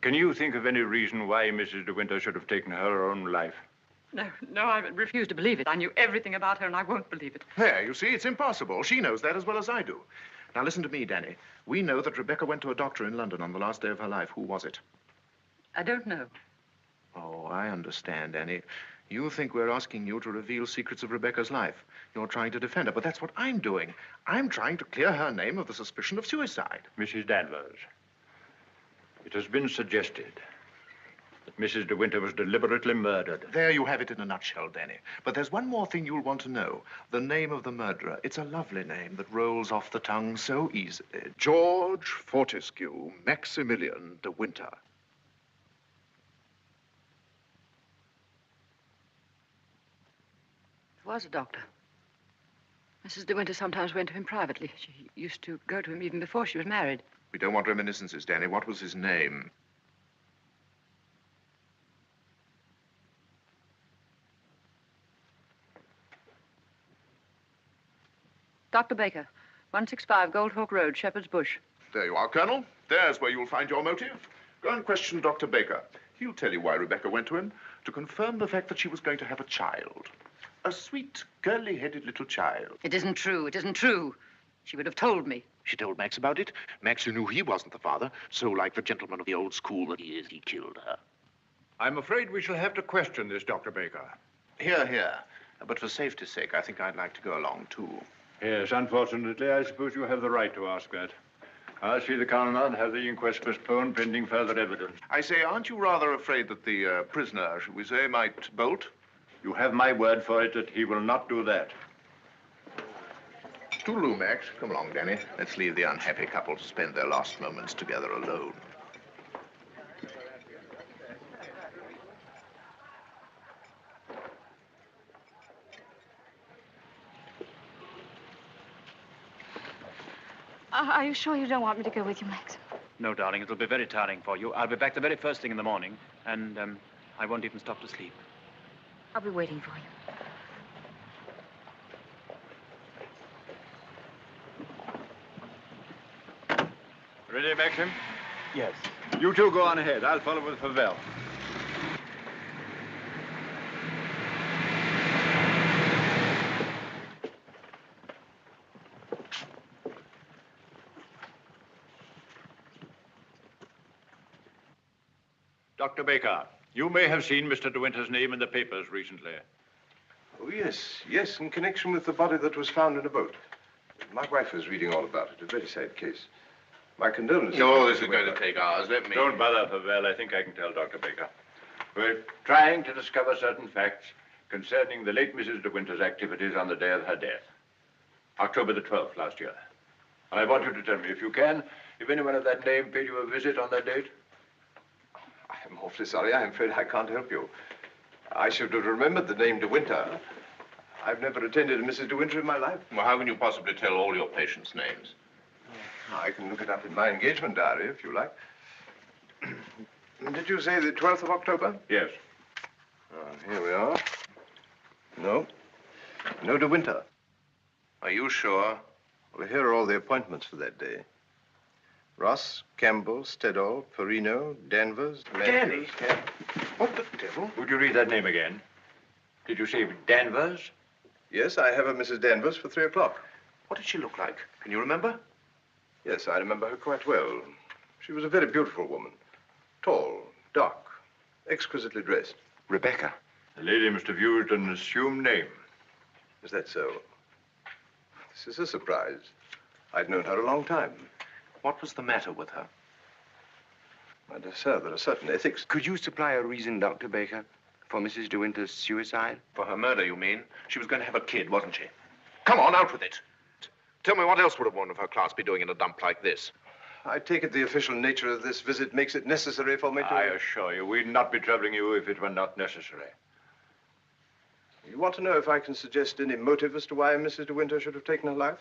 Can you think of any reason why Mrs. De Winter should have taken her own life? No, I refuse to believe it. I knew everything about her, and I won't believe it. There, you see, it's impossible. She knows that as well as I do. Now, listen to me, Danny. We know that Rebecca went to a doctor in London on the last day of her life. Who was it? I don't know. Oh, I understand, Danny. You think we're asking you to reveal secrets of Rebecca's life. You're trying to defend her, but that's what I'm doing. I'm trying to clear her name of the suspicion of suicide. Mrs. Danvers, it has been suggested that Mrs. De Winter was deliberately murdered. There you have it in a nutshell, Danny. But there's one more thing you'll want to know. The name of the murderer. It's a lovely name that rolls off the tongue so easily. George Fortescue Maximilian De Winter. Was a doctor. Mrs. De Winter sometimes went to him privately. She used to go to him even before she was married. We don't want reminiscences, Danny. What was his name? Dr. Baker, 165 Goldhawk Road, Shepherd's Bush. There you are, Colonel. There's where you'll find your motive. Go and question Dr. Baker. He'll tell you why Rebecca went to him, to confirm the fact that she was going to have a child. A sweet, curly-headed little child. It isn't true. It isn't true. She would have told me. She told Max about it. Max, who knew he wasn't the father, so like the gentleman of the old school that he is, he killed her. I'm afraid we shall have to question this, Dr. Baker. Here. But for safety's sake, I think I'd like to go along, too. Yes, unfortunately, I suppose you have the right to ask that. I'll see the coroner and have the inquest postponed pending further evidence. I say, aren't you rather afraid that the prisoner, should we say, might bolt? You have my word for it that he will not do that. Toodaloo, Max. Come along, Danny. Let's leave the unhappy couple to spend their last moments together alone. Are you sure you don't want me to go with you, Max? No, darling, it'll be very tiring for you. I'll be back the very first thing in the morning, and I won't even stop to sleep. I'll be waiting for you. Ready, Maxim? Yes. You two go on ahead. I'll follow with Favell. Dr. Baker, you may have seen Mr. De Winter's name in the papers recently. Oh, yes, in connection with the body that was found in a boat. My wife was reading all about it. A very sad case. My condolences. No, this is going to take hours. Let me... Don't bother, Favell. I think I can tell Dr. Baker. We're trying to discover certain facts concerning the late Mrs. De Winter's activities on the day of her death. October the 12th last year. And I want you to tell me, if you can, if anyone of that name paid you a visit on that date. I'm awfully sorry. I'm afraid I can't help you. I should have remembered the name De Winter. I've never attended a Mrs. De Winter in my life. Well, how can you possibly tell all your patients' names? I can look it up in my engagement diary, if you like. Did you say the 12th of October? Yes. Here we are. No De Winter. Are you sure? Well, here are all the appointments for that day. Ross, Campbell, Stedall, Perino, Danvers... Danny? What the devil? Would you read that name again? Did you say Danvers? Yes, I have a Mrs. Danvers for 3 o'clock. What did she look like? Can you remember? Yes, I remember her quite well. She was a very beautiful woman. Tall, dark, exquisitely dressed. Rebecca. The lady must have used an assumed name. Is that so? This is a surprise. I'd known her a long time. What was the matter with her? My dear sir, there are certain ethics. Could you supply a reason, Dr. Baker, for Mrs. De Winter's suicide? For her murder, you mean? She was going to have a kid, wasn't she? Come on, out with it. Tell me, what else would a woman of her class be doing in a dump like this? I take it the official nature of this visit makes it necessary for me to... I assure you, we'd not be troubling you if it were not necessary. You want to know if I can suggest any motive as to why Mrs. De Winter should have taken her life?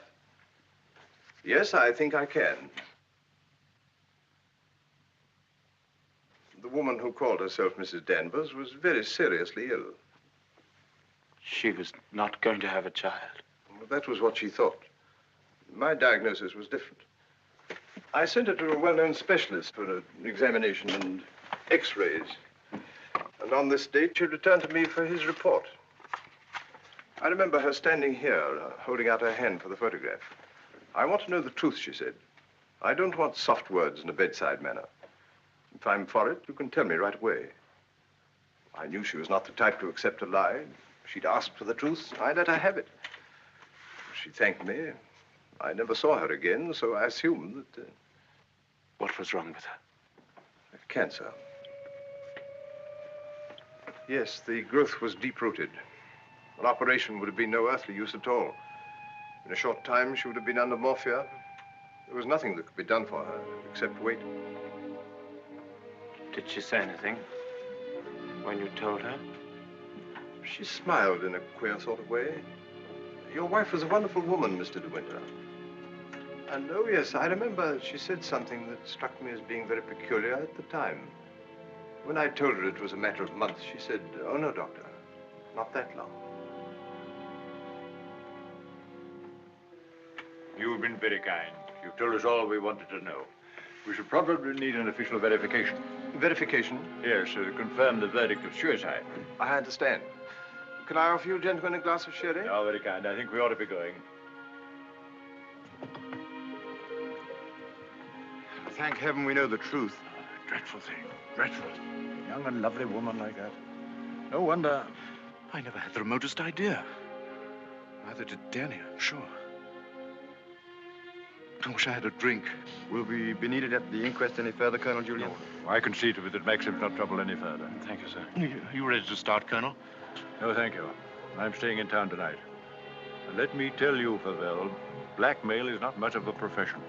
Yes, I think I can. The woman who called herself Mrs. Danvers was very seriously ill. She was not going to have a child. Well, that was what she thought. My diagnosis was different. I sent her to a well-known specialist for an examination and x-rays. And on this date, she returned to me for his report. I remember her standing here, holding out her hand for the photograph. I want to know the truth, she said. I don't want soft words in a bedside manner. If I'm for it, you can tell me right away. I knew she was not the type to accept a lie. She'd asked for the truth. I let her have it. She thanked me. I never saw her again, so I assumed that... What was wrong with her? Cancer. Yes, the growth was deep-rooted. An operation would have been no earthly use at all. In a short time, she would have been under morphia. There was nothing that could be done for her, except wait. Did she say anything when you told her? She smiled in a queer sort of way. Your wife was a wonderful woman, Mr. De Winter. And, oh, yes, I remember she said something that struck me as being very peculiar at the time. When I told her it was a matter of months, she said, "Oh, no, doctor, not that long." You've been very kind. You've told us all we wanted to know. We should probably need an official verification. Verification? Yes, to confirm the verdict of suicide. I understand. Can I offer you gentlemen a glass of sherry? Oh, very kind. I think we ought to be going. Thank heaven we know the truth. Dreadful thing. Dreadful. A young and lovely woman like that. No wonder. I never had the remotest idea. Neither did Danny, I'm sure. I wish I had a drink. Will we be needed at the inquest any further, Colonel Julian? No. I can see to it that Maxim's not troubled any further. Thank you, sir. Are you ready to start, Colonel? No, thank you. I'm staying in town tonight. And let me tell you, Favell, blackmail is not much of a profession.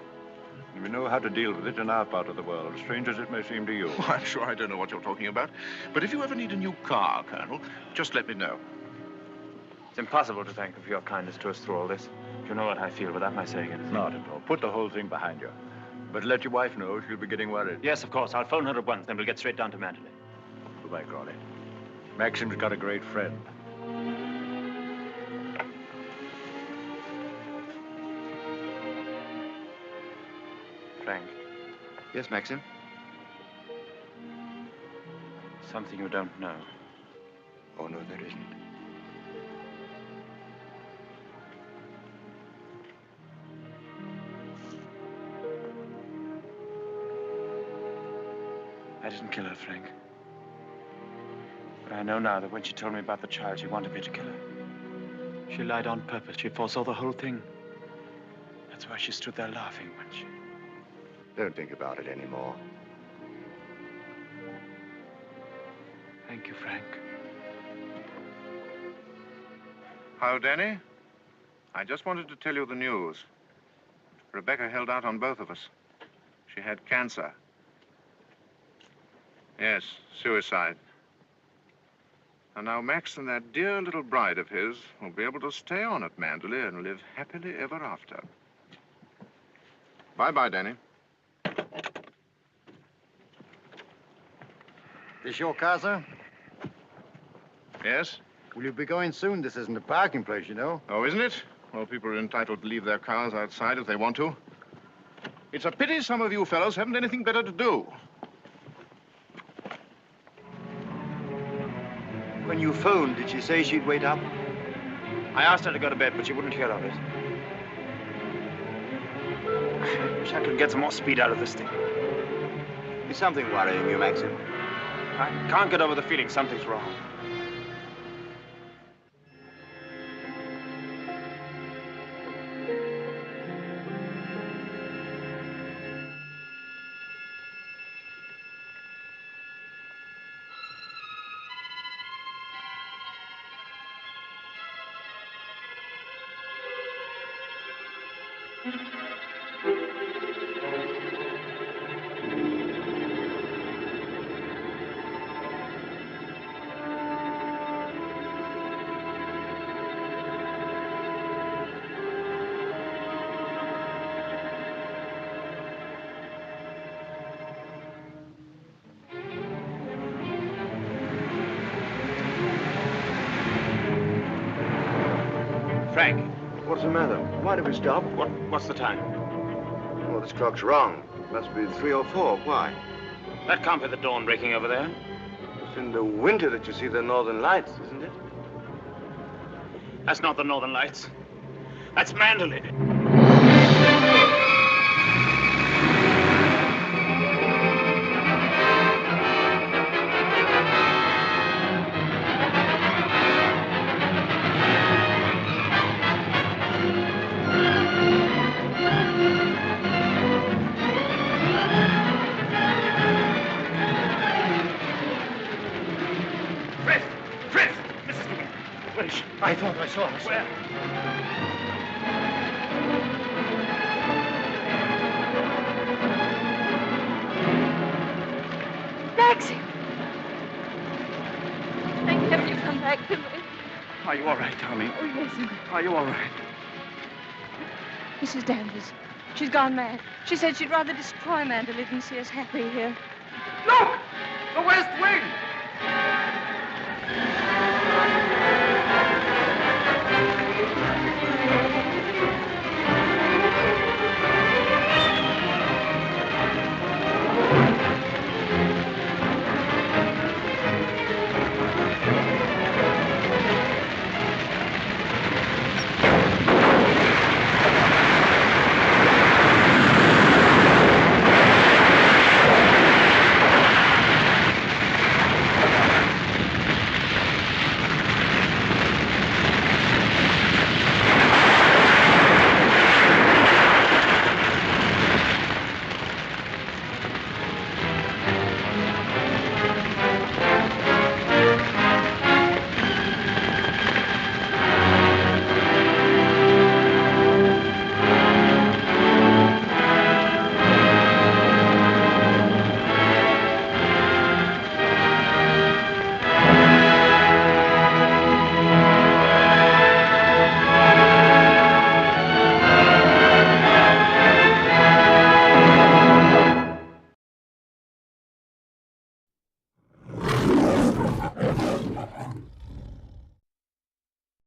We know how to deal with it in our part of the world, strange as it may seem to you. Well, I'm sure I don't know what you're talking about. But if you ever need a new car, Colonel, just let me know. It's impossible to thank you for your kindness to us through all this. You know what I feel without my saying it. Not at all. Put the whole thing behind you. But let your wife know she'll be getting worried. Yes, of course. I'll phone her at once, then we'll get straight down to Mandalay. Goodbye, Crawley. Maxim's got a great friend. Frank, Yes, Maxim? Something you don't know. Oh, no, there isn't. I didn't kill her, Frank. But I know now that when she told me about the child, she wanted me to kill her. She lied on purpose. She foresaw the whole thing. That's why she stood there laughing when she... Don't think about it anymore. Thank you, Frank. Hello, Danny. I just wanted to tell you the news. Rebecca held out on both of us. She had cancer. Yes, suicide. And now Max and that dear little bride of his will be able to stay on at Manderley and live happily ever after. Bye-bye, Danny. This your car, sir? Yes? Will you be going soon? This isn't a parking place, you know. Oh, isn't it? Well, people are entitled to leave their cars outside if they want to. It's a pity some of you fellows haven't anything better to do. When you phoned, did she say she'd wait up? I asked her to go to bed, but she wouldn't hear of it. I wish I could get some more speed out of this thing. Is something worrying you, Maxim? I can't get over the feeling something's wrong. Frank. What's the matter? Why did we stop? What's the time? Well, this clock's wrong. It must be 3 or 4. Why? That can't be the dawn breaking over there. It's in the winter that you see the northern lights, isn't it? That's not the northern lights. That's Manderley. I thought I saw her. Where? Maxim! Thank heaven you've come back to me. Are you all right, darling? Oh, yes. Are you all right? Mrs. Danvers. She's gone mad. She said she'd rather destroy Manderley than see us happy here. Look! The West Wing!